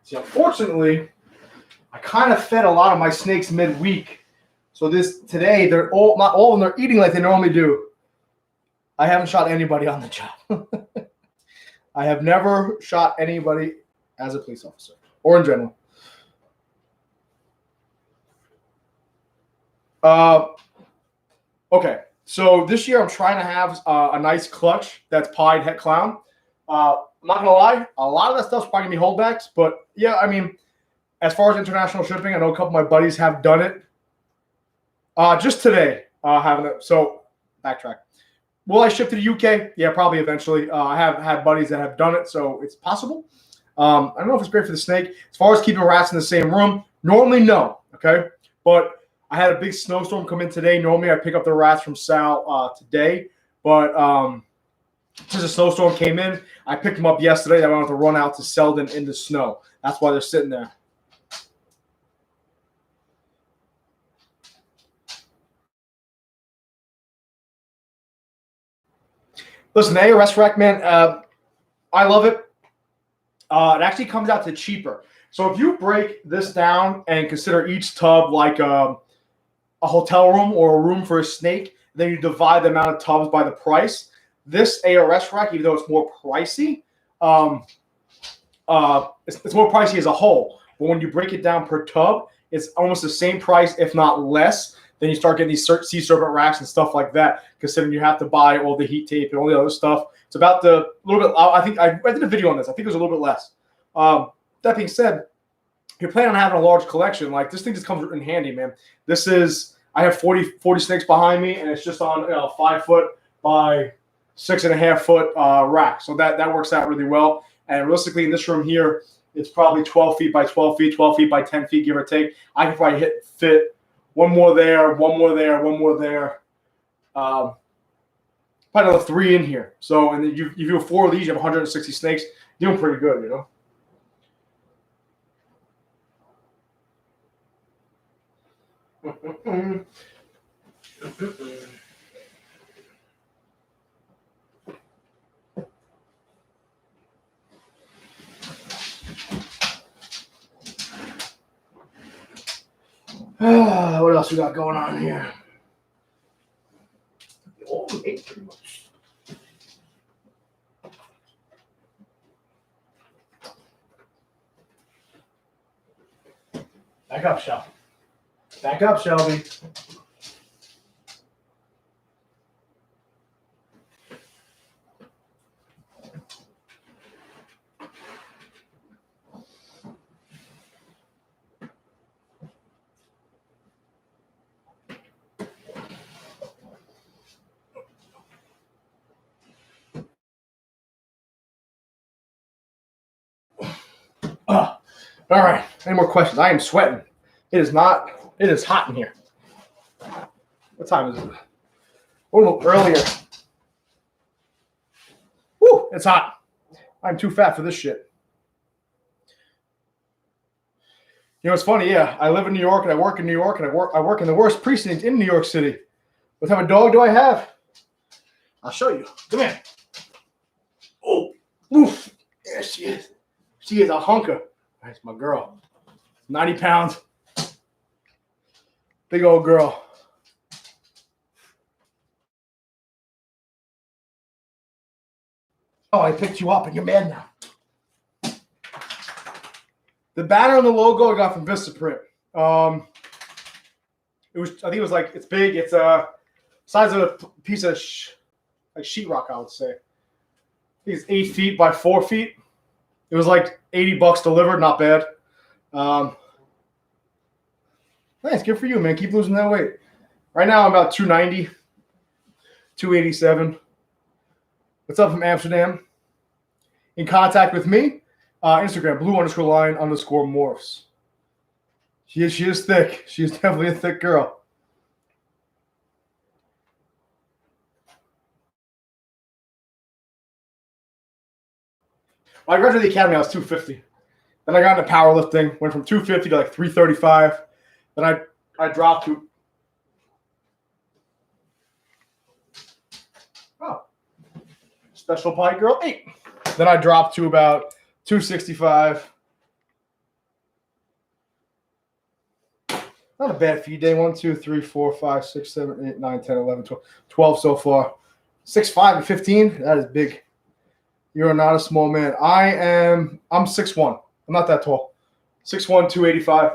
See, unfortunately, I kind of fed a lot of my snakes midweek. So today, not all of them are eating like they normally do. I haven't shot anybody on the job. I have never shot anybody as a police officer or in general. Okay, so this year I'm trying to have a nice clutch that's pied het clown. I'm not gonna lie, a lot of that stuff's probably gonna be holdbacks, but yeah, I mean, as far as international shipping, I know a couple of my buddies have done it. Just today, having it. So backtrack. Will I ship to the UK? Yeah, probably eventually. I have had buddies that have done it, so it's possible. I don't know if it's great for the snake. As far as keeping rats in the same room, normally no. Okay, but I had a big snowstorm come in today. Normally I pick up the rats from Sal today, but since a snowstorm came in, I picked them up yesterday. I wanted to run out to Selden in the snow. That's why they're sitting there. Listen, the ARS rack, man, I love it. It actually comes out to cheaper. So if you break this down and consider each tub like a hotel room or a room for a snake, then you divide the amount of tubs by the price. This ARS rack, even though it's more pricey, it's more pricey as a whole. But when you break it down per tub, it's almost the same price, if not less. Then you start getting these sea serpent racks and stuff like that, considering you have to buy all the heat tape and all the other stuff. It's about a little bit. I think I did a video on this. I think it was a little bit less. That being said, if you're planning on having a large collection, like this thing just comes in handy, man. I have 40 snakes behind me, and it's just on 5 foot by 6.5 foot rack. So that works out really well. And realistically, in this room here, it's probably 12 feet by 12 feet, 12 feet by 10 feet, give or take. I can probably fit one more there, one more there, one more there. Probably another 3 in here. So, and then you do 4 of these, you have 160 snakes. Doing pretty good, you know. What else we got going on here? All we ate pretty much. Back up, Shelby. Back up, Shelby. All right. Any more questions? I am sweating. It is not. It is hot in here. What time is it? A little earlier. Woo! It's hot. I'm too fat for this shit. You know, it's funny. Yeah, I live in New York and I work in New York and I work in the worst precinct in New York City. What type of dog do I have? I'll show you. Come here. Oh, oof. There she is. She is a hunker. That's my girl. 90 pounds. Big old girl. Oh, I picked you up and you're mad now. The banner and the logo I got from Vistaprint. I think it was like, it's big. It's size of a piece of like sheetrock, I would say. I think it's 8 feet by 4 feet. It was like $80 delivered, not bad. Nice, good for you, man. Keep losing that weight. Right now, I'm about 290, 287. What's up from Amsterdam? In contact with me, Instagram, blue_line_morphs. She is thick. She is definitely a thick girl. When I graduated the academy, I was 250. Then I got into powerlifting, went from 250 to like 335. Then I dropped to special pie girl 8. Then I dropped to about 265. Not a bad feed day. 1, 2, 3, 4, 5, 6, 7, 8, 9, 10, 11, 12 so far. 6'5" and 15. That is big. You are not a small man. I'm 6'1". I'm not that tall. 6'1", 285.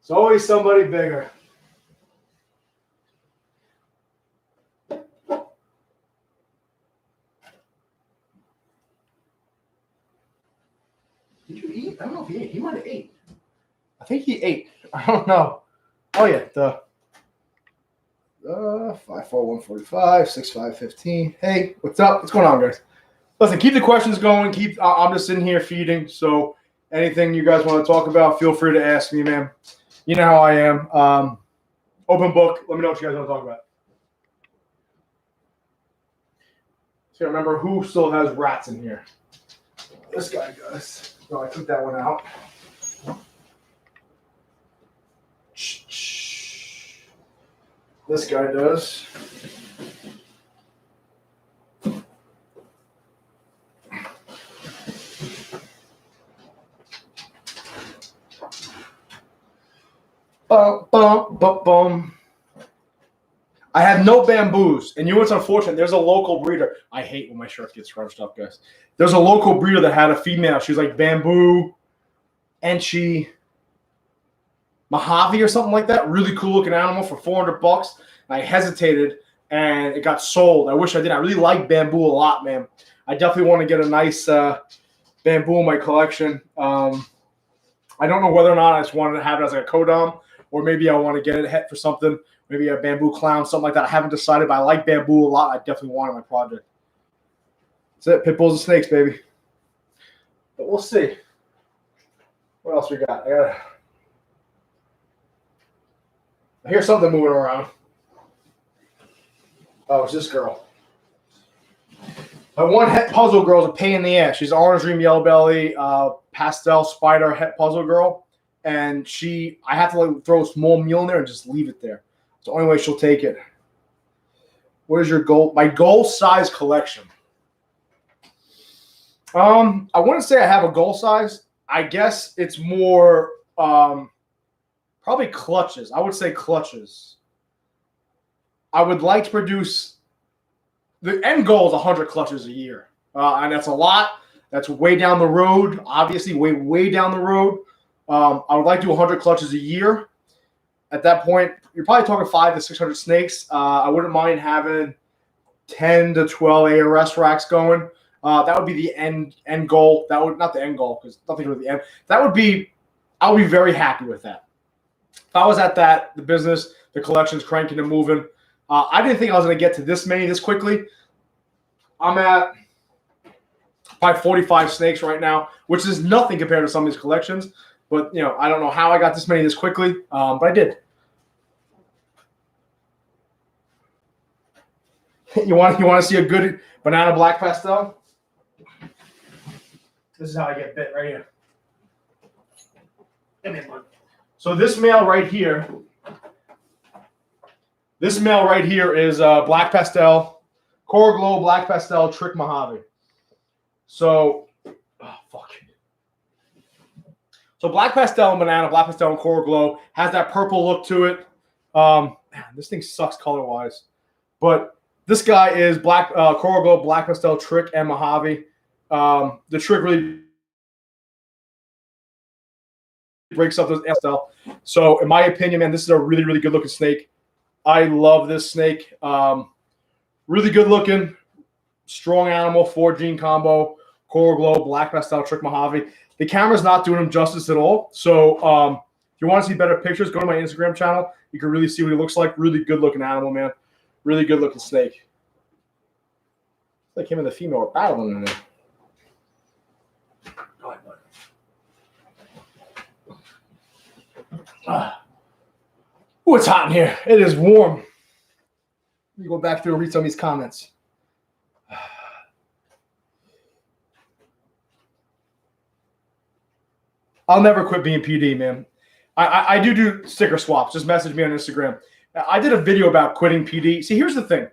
It's always somebody bigger. Did you eat? I don't know if he ate. He might have ate. I think he ate. I don't know. Oh, yeah. 5'4", 145, 6'5", 15. Hey, what's up? What's going on, guys? Listen, keep the questions going. I'm just sitting here feeding. So anything you guys want to talk about, feel free to ask me, man. You know how I am. Open book. Let me know what you guys want to talk about. So remember who still has rats in here. This guy does. No, I took that one out. This guy does. Bum, bum, bum, bum. I have no bamboos. And you know what's unfortunate? There's a local breeder. I hate when my shirt gets scrunched up, guys. There's a local breeder that had a female. She was like bamboo, Enchi, Mojave or something like that. Really cool looking animal for $400. I hesitated and it got sold. I wish I did. I really like bamboo a lot, man. I definitely want to get a nice bamboo in my collection. I don't know whether or not I just wanted to have it as like a codom, or maybe I want to get it for something, maybe a bamboo clown, something like that. I haven't decided, but I like bamboo a lot. I definitely want it in my project. That's it. Pit bulls and snakes, baby. But we'll see. What else we got? I hear something moving around. Oh, it's this girl. My one het puzzle girl is a pain in the ass. She's orange dream, yellow belly, pastel spider het puzzle girl. And I have to like throw a small meal in there and just leave it there. It's the only way she'll take it. What is your goal? My goal size collection. I wouldn't say I have a goal size. I guess it's more probably clutches. I would say clutches. I would like to produce – the end goal is 100 clutches a year. And that's a lot. That's way down the road, obviously way down the road. I would like to do 100 clutches a year. At that point, you're probably talking 500 to 600 snakes. I wouldn't mind having 10 to 12 ARS racks going. That would be the end goal. That would not the end goal because nothing to do with the end. I would be very happy with that. If I was at that, the business, the collection's cranking and moving. I didn't think I was going to get to this many this quickly. I'm at probably 45 snakes right now, which is nothing compared to some of these collections. But, I don't know how I got this many this quickly, but I did. You want to see a good banana black pastel? This is how I get bit right here. Give me a look. So this male right here is black pastel, Coral Glow, black pastel, Trick Mojave. So, So black pastel and banana, black pastel and Coral Glow has that purple look to it. Man, this thing sucks color-wise. But this guy is black Coral Glow, black pastel, Trick, and Mojave. The Trick really breaks up those pastel. So in my opinion, man, this is a really, really good looking snake. I love this snake. Really good looking, strong animal, 4-gene combo, Coral Glow, black pastel, Trick Mojave. The camera's not doing him justice at all. So if you want to see better pictures, go to my Instagram channel. You can really see what he looks like. Really good looking animal, man. Really good looking snake. Like him and the female are battling in there. Go ahead, buddy. Oh, it's hot in here. It is warm. Let me go back through and read some of these comments. I'll never quit being PD, man. I do sticker swaps. Just message me on Instagram. I did a video about quitting PD. See, here's the thing.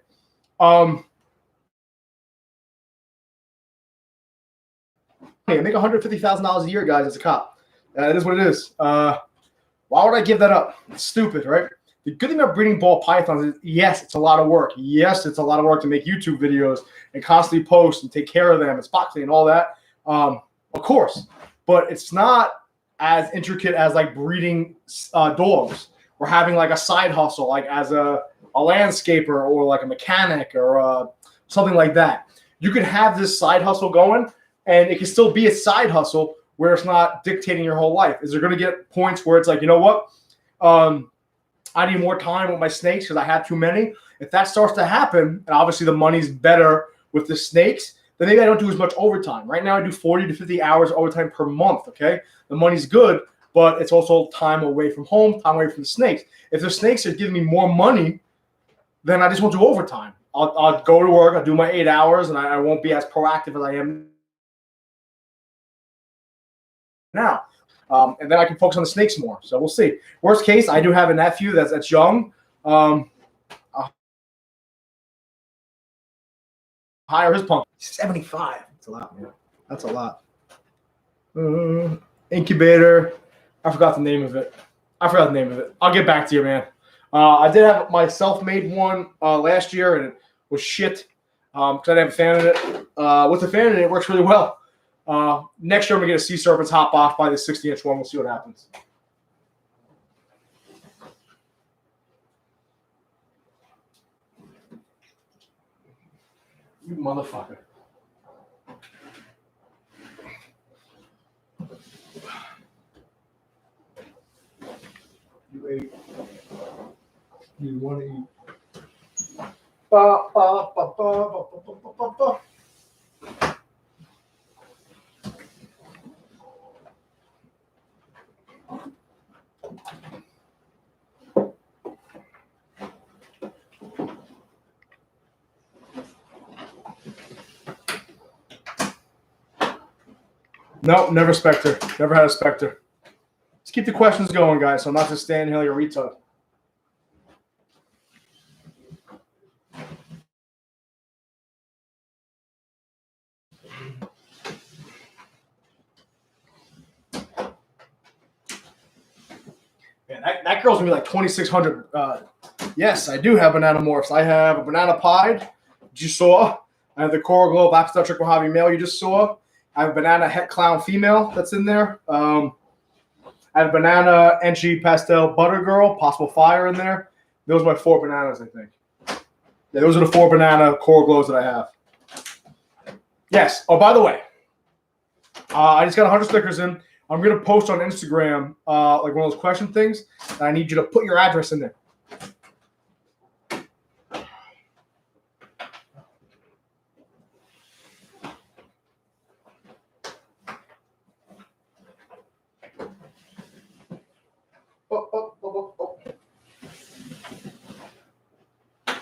I make $150,000 a year, guys, as a cop. It is what it is. Why would I give that up? It's stupid, right? The good thing about breeding ball pythons is, yes, it's a lot of work. Yes, it's a lot of work to make YouTube videos and constantly post and take care of them and spot clean and all that. Of course. But it's not as intricate as like breeding dogs or having like a side hustle, like as a landscaper or like a mechanic or something like that. You can have this side hustle going, and it can still be a side hustle where it's not dictating your whole life. Is there going to get points where it's like, you know what? I need more time with my snakes because I have too many. If that starts to happen, and obviously the money's better with the snakes, then maybe I don't do as much overtime. Right now I do 40 to 50 hours overtime per month, okay? The money's good, but it's also time away from home, time away from the snakes. If the snakes are giving me more money, then I just won't do overtime. I'll go to work, I'll do my 8 hours, and I won't be as proactive as I am now. And then I can focus on the snakes more. So we'll see. Worst case, I do have a nephew that's young. Hire his pump. 75. That's a lot, man. That's a lot. Incubator. I forgot the name of it. I'll get back to you, man. I did have my self-made one last year, and it was shit because I didn't have a fan in it. With the fan in it, it works really well. Next year, I'm going to get a Sea Serpents hop off by the 60-inch one. We'll see what happens. You motherfucker. You ate. You want to eat. Ba, ba, ba, ba, ba, ba, ba, ba, ba. Nope, never Spectre. Never had a Spectre. Let's keep the questions going, guys, so I'm not just standing here like a retard. Man, that girl's gonna be like 2,600. Yes, I do have banana morphs. I have a banana pied, you saw. I have the Coral Glow Black Star Trick Mojave male, you just saw. I have a banana het clown female that's in there. I have banana Enchi pastel butter girl, possible fire in there. Those are my 4 bananas, I think. Yeah, those are the 4 banana Coral Glows that I have. Yes. Oh, by the way, I just got 100 stickers in. I'm going to post on Instagram like one of those question things, and I need you to put your address in there.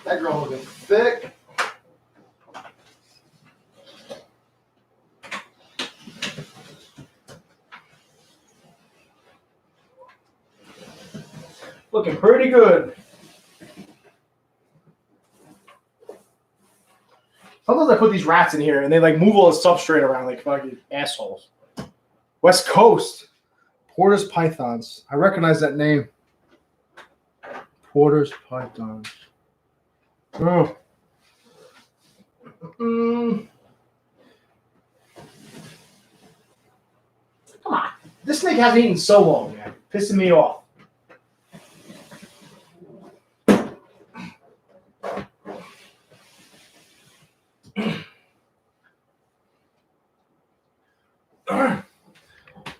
That girl looking thick. Looking pretty good. Sometimes I put these rats in here and they like move all the substrate around like fucking assholes. West Coast. Porter's Pythons. I recognize that name. Porter's Pythons. Oh. Come on. This snake hasn't eaten so long, man. Pissing me off.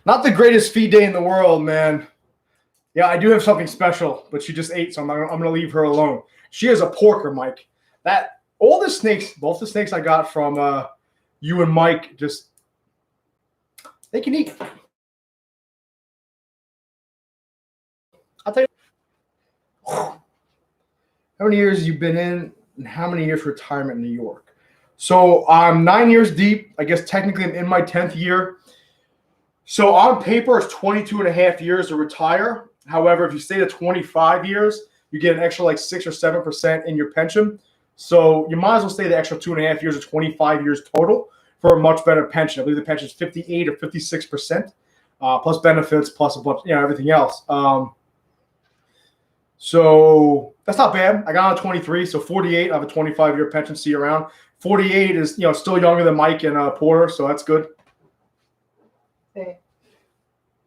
Not the greatest feed day in the world, man. Yeah, I do have something special, but she just ate, so I'm going to leave her alone. She is a porker, Mike. All the snakes, both the snakes I got from you and Mike, just they can eat. I'll tell you. How many years you've been in, and how many years retirement in New York? So I'm 9 years deep. I guess technically I'm in my 10th year. So on paper, it's 22 and a half years to retire. However, if you stay to 25 years, you get an extra like 6 or 7% in your pension. So you might as well stay the extra 2.5 years or 25 years total for a much better pension. I believe the pension is 58 or 56%, plus benefits, plus a bunch, everything else. So that's not bad. I got on 23, so 48. I have a 25-year pension. See you around. 48 is still younger than Mike and Porter, so that's good. Hey.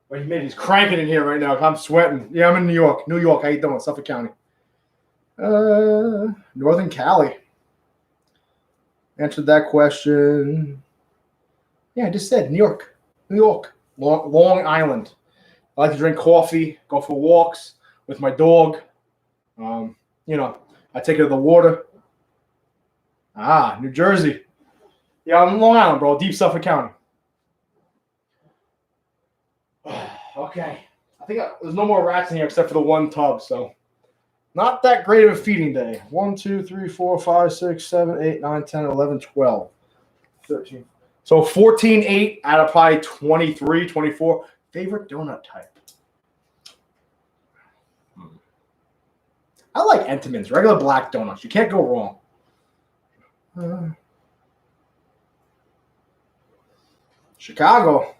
Well, he's cranking in here right now. I'm sweating. Yeah, I'm in New York. New York. How you doing? Suffolk County. Northern Cali. Answered that question. Yeah, I just said New York. New York. Long Island. I like to drink coffee, go for walks with my dog. I take her to the water. New Jersey. Yeah, I'm in Long Island, bro. Deep Suffolk County. Okay. I think there's no more rats in here except for the one tub, so not that great of a feeding day. 1, 2, 3, 4, 5, 6, 7, 8, 9, 10, 11, 12, 13. So 14, 8 out of probably 23, 24. Favorite donut type? I like Entenmann's, regular black donuts. You can't go wrong. Chicago.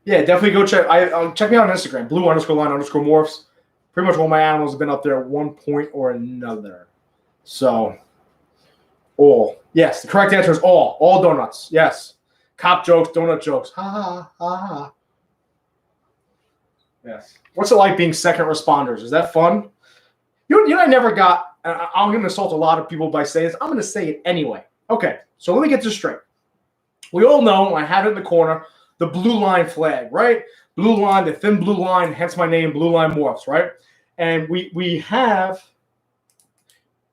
Yeah, definitely go check. Check me out on Instagram, blue_line_morphs. Pretty much all my animals have been up there at one point or another. So, all. Yes, the correct answer is all. All donuts. Yes. Cop jokes, donut jokes. Ha ha ha ha. Yes. What's it like being second responders? Is that fun? You know, I never got. I'm going to insult a lot of people by saying this. I'm going to say it anyway. Okay, so let me get this straight. We all know, I have it in the corner, the blue line flag, right? Blue line, the thin blue line, hence my name, Blue Line Morphs, right? And we have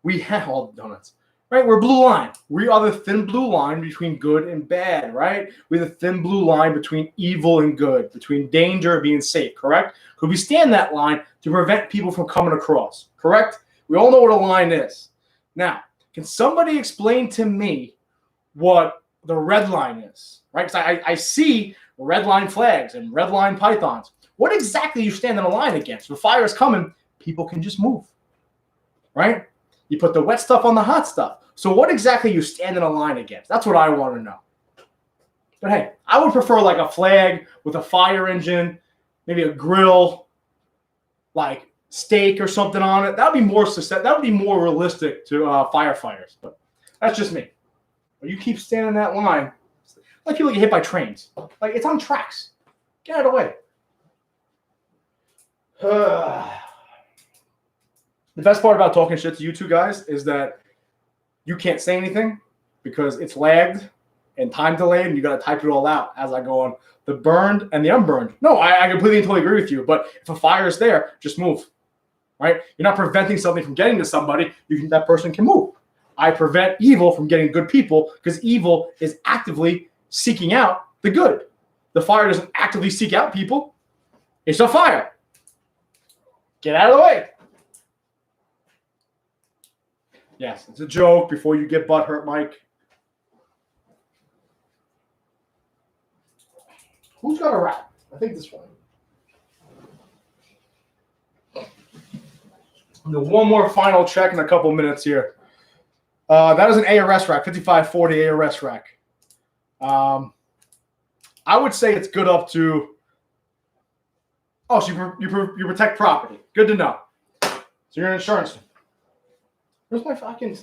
all the donuts, right? We're blue line. We are the thin blue line between good and bad, right? We're the thin blue line between evil and good, between danger and being safe, correct? Because we stand that line to prevent people from coming across, correct? We all know what a line is. Now, can somebody explain to me what the red line is, right? Because I see red line flags and red line pythons. What exactly you stand in a line against? When fire is coming, people can just move, right? You put the wet stuff on the hot stuff. So what exactly you stand in a line against? That's what I want to know. But hey, I would prefer like a flag with a fire engine, maybe a grill, like steak or something on it. That would be more realistic to firefighters. But that's just me. But you keep standing in that line, like people get hit by trains. Like it's on tracks. Get out of the way. The best part about talking shit to you two guys is that you can't say anything because it's lagged and time delayed, and you got to type it all out as I go on the burned and the unburned. No, I completely and totally agree with you. But if a fire is there, just move. Right? You're not preventing something from getting to somebody. That person can move. I prevent evil from getting good people because evil is actively seeking out the good. The fire doesn't actively seek out people. It's a fire. Get out of the way. Yes, it's a joke before you get butt hurt, Mike. Who's got a rat? I think this one. One more final check in a couple minutes here. That is an ARS rack, 5540 ARS rack. I would say it's good up to. Oh, so you protect property. Good to know. So you're an insurance. Where's my fucking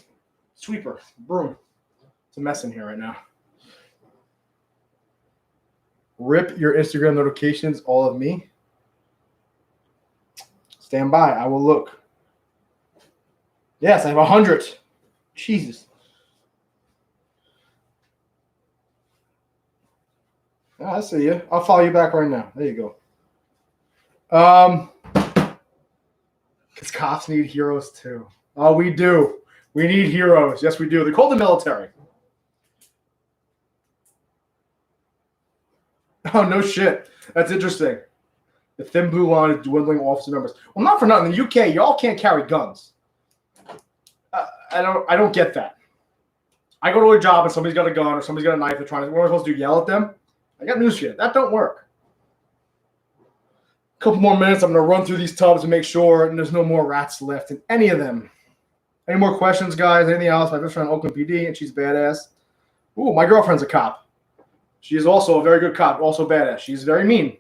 sweeper broom? It's a mess in here right now. Rip your Instagram notifications, all of me. Stand by. I will look. Yes, I have 100. Jesus. Oh, I see you. I'll follow you back right now. There you go. Because cops need heroes too. Oh, we do. We need heroes. Yes, we do. They're called the military. Oh, no shit. That's interesting. The thin blue line is dwindling officer numbers. Well, not for nothing. In the UK, y'all can't carry guns. I don't get that. I go to a job and somebody's got a gun or somebody's got a knife. They're trying to. What am I supposed to do? Yell at them? I got news for you. That don't work. A couple more minutes. I'm going to run through these tubs and make sure there's no more rats left in any of them. Any more questions, guys? Anything else? My best friend Oakland PD, and she's badass. Ooh, my girlfriend's a cop. She is also a very good cop, also badass. She's very mean.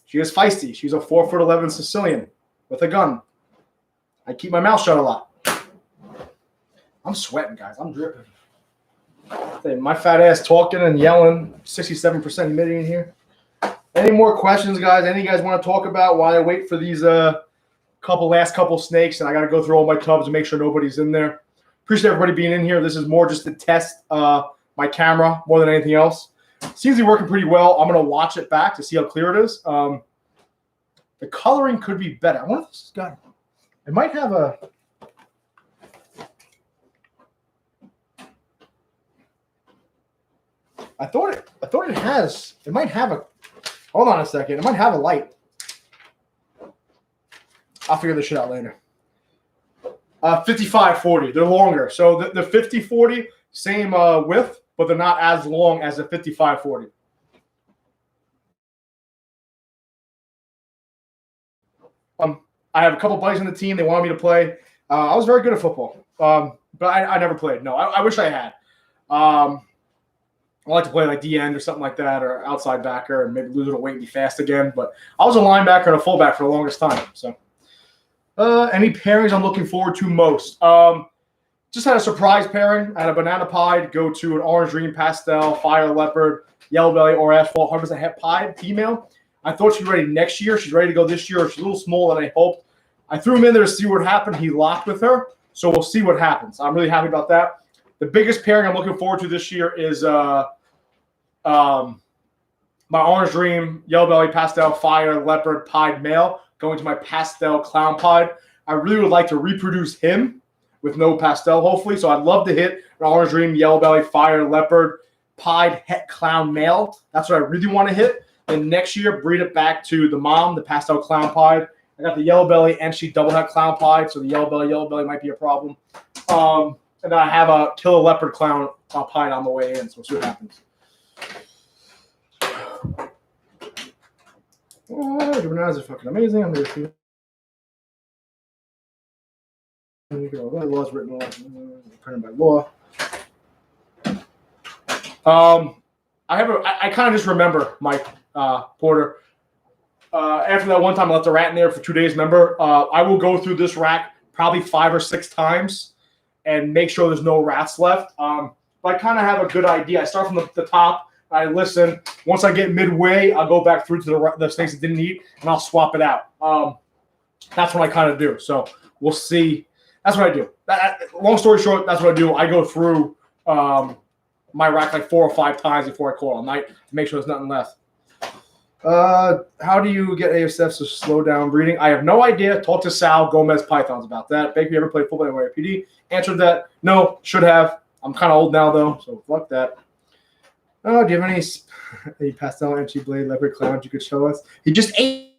She is feisty. She's a 4'11" Sicilian with a gun. I keep my mouth shut a lot. I'm sweating, guys. I'm dripping. My fat ass talking and yelling. 67% humidity in here. Any more questions, guys? Any of you guys want to talk about while I wait for these last couple snakes? And I got to go through all my tubs and make sure nobody's in there. Appreciate everybody being in here. This is more just to test my camera more than anything else. Seems to be working pretty well. I'm going to watch it back to see how clear it is. The coloring could be better. I wonder if this has got. It might have a. I thought it has. It might have a. Hold on a second. It might have a light. I'll figure this shit out later. 5540. They're longer. So the 5040, same width, but they're not as long as the 5540. I have a couple buddies on the team. They wanted me to play. I was very good at football, but I never played. No, I wish I had. I like to play like D end or something like that, or outside backer, and maybe lose a little weight and be fast again. But I was a linebacker and a fullback for the longest time. So, any pairings I'm looking forward to most? Just had a surprise pairing. I had a banana pie to go to an orange green pastel, fire leopard, yellow belly, or asphalt 100% het pie female. I thought she'd be ready next year. She's ready to go this year. She's a little smaller than I hoped. I threw him in there to see what happened. He locked with her, so we'll see what happens. I'm really happy about that. The biggest pairing I'm looking forward to this year is my orange dream, yellow belly, pastel, fire, leopard, pied male going to my pastel clown pied. I really would like to reproduce him with no pastel, hopefully. So I'd love to hit an orange dream, yellow belly, fire, leopard, pied, het clown male. That's what I really want to hit. Then next year, breed it back to the mom, the pastel clown pied. I got the yellow belly and she double het clown pied, so the yellow belly might be a problem. And then I have a killer leopard clown pied on the way in, so we'll see what happens. Juveniles are fucking amazing. I'm going to laws written printed by law. I kind of just remember Mike Porter. After that one time I left a rat in there for 2 days, remember, I will go through this rack probably 5 or 6 times and make sure there's no rats left. But I kind of have a good idea. I start from the top. I listen. Once I get midway, I'll go back through to the snakes that didn't eat, and I'll swap it out. That's what I kind of do. So we'll see. That's what I do. Long story short, that's what I do. I go through my rack like 4 or 5 times before I call all night to make sure there's nothing left. How do you get ASFs to slow down breeding? I have no idea. Talk to Sal Gomez Pythons about that. Baker, you ever played football in YPD? Answered that. No, should have. I'm kind of old now, though, so fuck that. Oh, do you have any pastel entry blade leopard clowns you could show us? He just ate.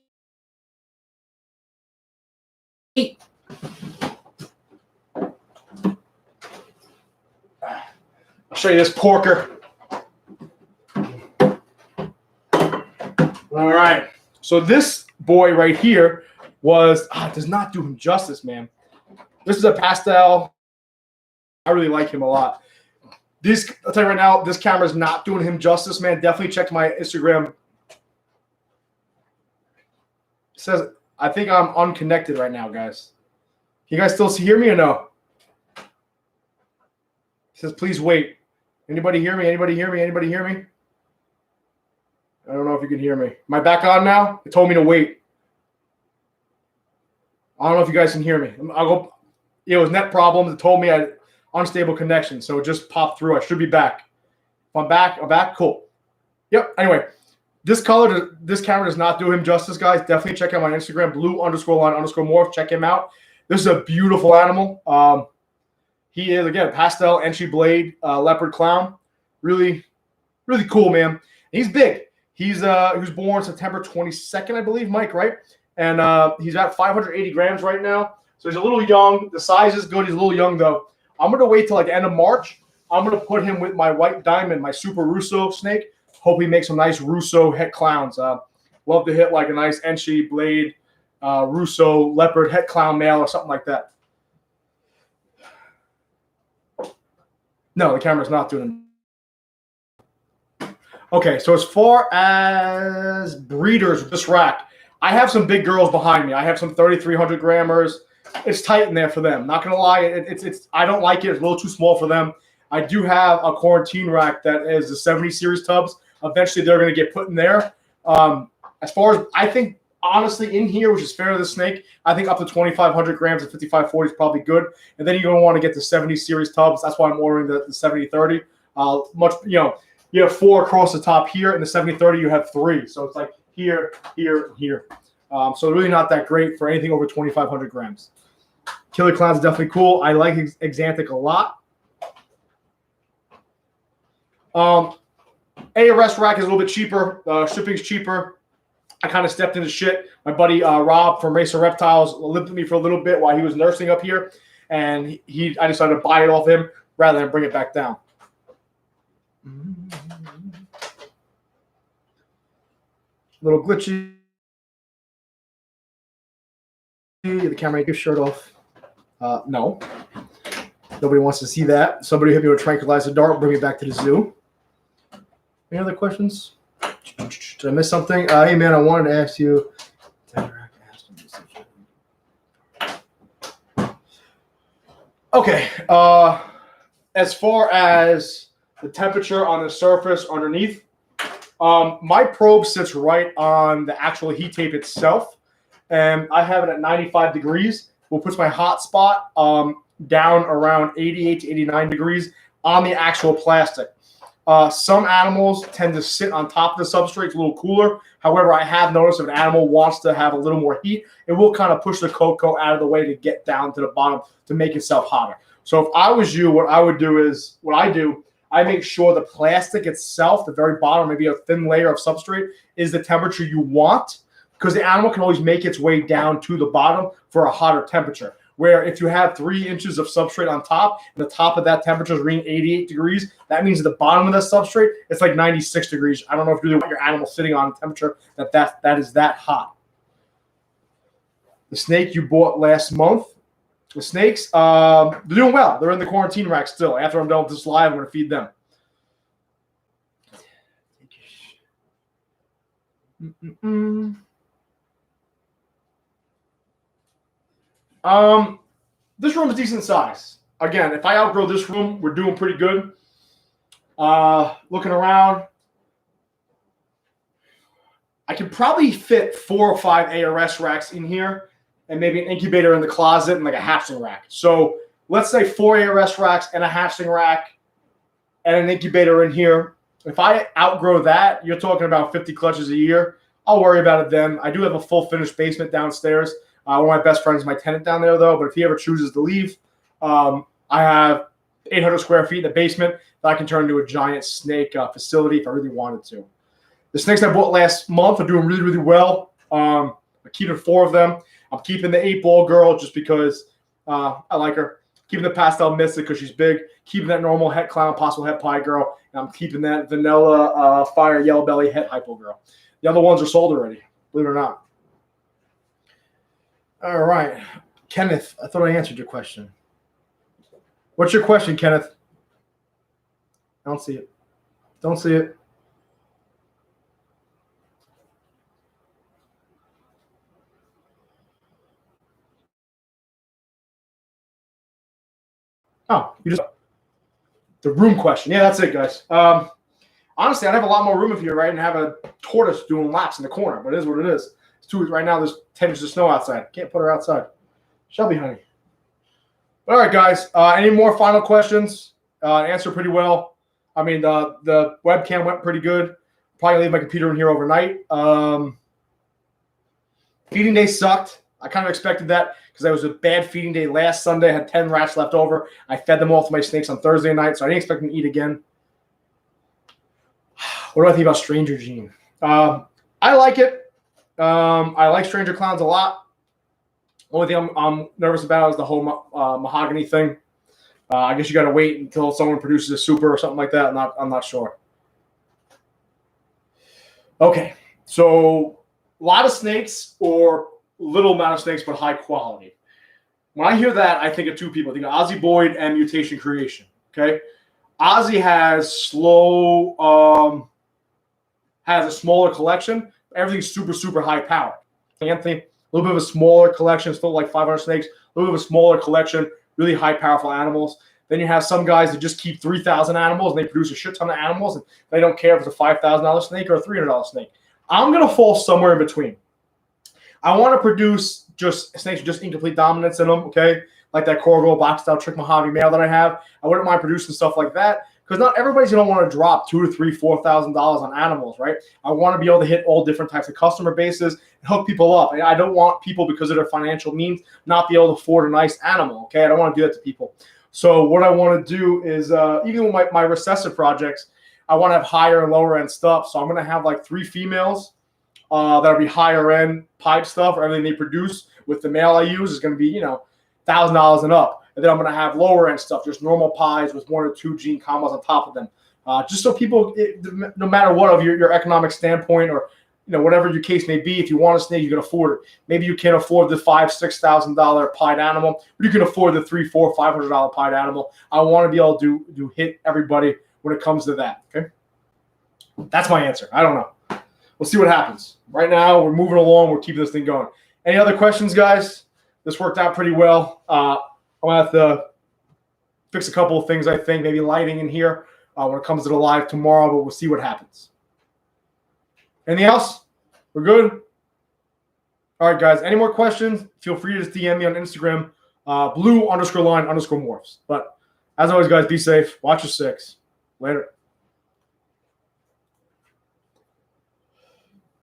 I'll show you this porker. All right. So this boy right here was does not do him justice, man. This is a pastel. I really like him a lot. I'll tell you right now, this camera is not doing him justice, man. Definitely check my Instagram. It says, I think I'm unconnected right now, guys. Can you guys still hear me or no? It says, please wait. Anybody hear me? Anybody hear me? Anybody hear me? I don't know if you can hear me. Am I back on now? It told me to wait. I don't know if you guys can hear me. I'll go. It was net problems. It told me I had unstable connection, so it just popped through. I should be back. If I'm back, Cool. Yep. Anyway, this camera does not do him justice, guys. Definitely check out my Instagram, blue_line_morph. Check him out. This is a beautiful animal. He is, again, pastel entry blade leopard clown. Really, really cool, man. He's big. He was born September 22nd, I believe, Mike, right? And he's at 580 grams right now. So he's a little young. The size is good. He's a little young, though. I'm going to wait till like the end of March. I'm going to put him with my white diamond, my super Russo snake. Hope he makes some nice Russo het clowns. Love to hit like a nice Enchi blade Russo leopard het clown male or something like that. No, the camera's not doing it. Okay, so as far as breeders with this rack, I have some big girls behind me. I have some 3,300 grammers. It's tight in there for them. Not gonna lie, it's I don't like it. It's a little too small for them. I do have a quarantine rack that is the 70 series tubs. Eventually, they're gonna get put in there. As far as I think, honestly, in here, which is fair to the snake, I think up to 2,500 grams and 5540 is probably good. And then you're gonna want to get the 70 series tubs. That's why I'm ordering the 7030. You have 4 across the top here, and the 7030 you have 3. So it's like here, here, and here. So really not that great for anything over 2,500 grams. Killer Clown's definitely cool. I like Exantic a lot. ARS rack is a little bit cheaper. Shipping's cheaper. I kind of stepped into shit. My buddy Rob from Racer Reptiles lived with me for a little bit while he was nursing up here, and I decided to buy it off him rather than bring it back down. A little glitchy. The camera ain't your shirt off. No. Nobody wants to see that. Somebody hit me with a tranquilizer dart, bring me back to the zoo. Any other questions? Did I miss something? Hey, man, I wanted to ask you. Okay. As far as the temperature on the surface underneath, my probe sits right on the actual heat tape itself, and I have it at 95 degrees. We'll put my hot spot down around 88 to 89 degrees on the actual plastic. Some animals tend to sit on top of the substrate. It's a little cooler. However, I have noticed if an animal wants to have a little more heat, it will kind of push the cocoa out of the way to get down to the bottom to make itself hotter. So if I was you, what I would do is, I make sure the plastic itself, the very bottom, maybe a thin layer of substrate, is the temperature you want, because the animal can always make its way down to the bottom for a hotter temperature. Where if you have 3 inches of substrate on top, and the top of that temperature is reading 88 degrees, that means at the bottom of that substrate, it's like 96 degrees. I don't know if you really want your animal sitting on a temperature that is that hot. The snake you bought last month, the snakes, they're doing well. They're in the quarantine rack still. After I'm done with this live, I'm going to feed them. This room is decent size. Again, if I outgrow this room, we're doing pretty good. Looking around, I could probably fit 4 or 5 ARS racks in here, and maybe an incubator in the closet and like a hatchling rack. So let's say 4 ARS racks and a hatchling rack and an incubator in here. If I outgrow that, you're talking about 50 clutches a year. I'll worry about it then. I do have a full finished basement downstairs. One of my best friends is my tenant down there, though. But if he ever chooses to leave, I have 800 square feet in the basement that I can turn into a giant snake facility if I really wanted to. The snakes I bought last month are doing really, really well. I'm keeping 4 of them. I'm keeping the 8-ball girl just because I like her. Keeping the pastel mystic because she's big. Keeping that normal het clown, possible het pie girl. And I'm keeping that vanilla fire yellow belly het hypo girl. The other ones are sold already, believe it or not. All right. Kenneth, I thought I answered your question. What's your question, Kenneth? I don't see it. Don't see it. Oh, you just the room question. Yeah, that's it, guys. Honestly, I'd have a lot more room if you're right and have a tortoise doing laps in the corner, but it is what it is. It's 2 weeks right now. There's 10 inches of snow outside. Can't put her outside. Shelby, honey. All right, guys. Any more final questions? Answer pretty well. I mean, the webcam went pretty good. Probably leave my computer in here overnight. Feeding day sucked. I kind of expected that because that was a bad feeding day last Sunday. I had 10 rats left over. I fed them all to my snakes on Thursday night, so I didn't expect them to eat again. What do I think about Stranger Gene? I like it. I like Stranger Clowns a lot. Only thing I'm nervous about is the whole mahogany thing. I guess you got to wait until someone produces a super or something like that. I'm not sure. Okay, so a lot of snakes or little amount of snakes, but high quality. When I hear that, I think of 2 people. I think of Ozzy Boyd and Mutation Creation. Okay, Ozzy has has a smaller collection. Everything's super, super high power. Anthony, a little bit of a smaller collection, still like 500 snakes. A little bit of a smaller collection, really high, powerful animals. Then you have some guys that just keep 3,000 animals and they produce a shit ton of animals and they don't care if it's a $5,000 snake or a $300 snake. I'm going to fall somewhere in between. I want to produce just snakes with just incomplete dominance in them, okay? Like that Corgo boxed out trick Mojave male that I have. I wouldn't mind producing stuff like that because not everybody's going to want to drop $2,000 to $3,000, $4,000 on animals, right? I want to be able to hit all different types of customer bases and hook people up. I don't want people, because of their financial means, not be able to afford a nice animal, okay? I don't want to do that to people. So what I want to do is, even with my recessive projects, I want to have higher and lower end stuff. So I'm going to have like 3 females that'll be higher end pied stuff. Or everything they produce with the male I use is going to be, $1,000 and up. And then I'm going to have lower end stuff, just normal pies with 1 or 2 gene combos on top of them. Just so people, no matter what of your economic standpoint or whatever your case may be, if you want a snake, you can afford it. Maybe you can't afford the $5,000-$6,000 pied animal, but you can afford the $300, $400, $500 pied animal. I want to be able to hit everybody when it comes to that. Okay, that's my answer. I don't know. We'll see what happens. Right now, we're moving along. We're keeping this thing going. Any other questions, guys? This worked out pretty well. I'm gonna have to fix a couple of things. I think maybe lighting in here when it comes to the live tomorrow, but we'll see what happens. Anything else? We're good? All right, guys. Any more questions? Feel free to just DM me on Instagram, blue_line_morphs. But as always, guys, be safe. Watch your 6. Later.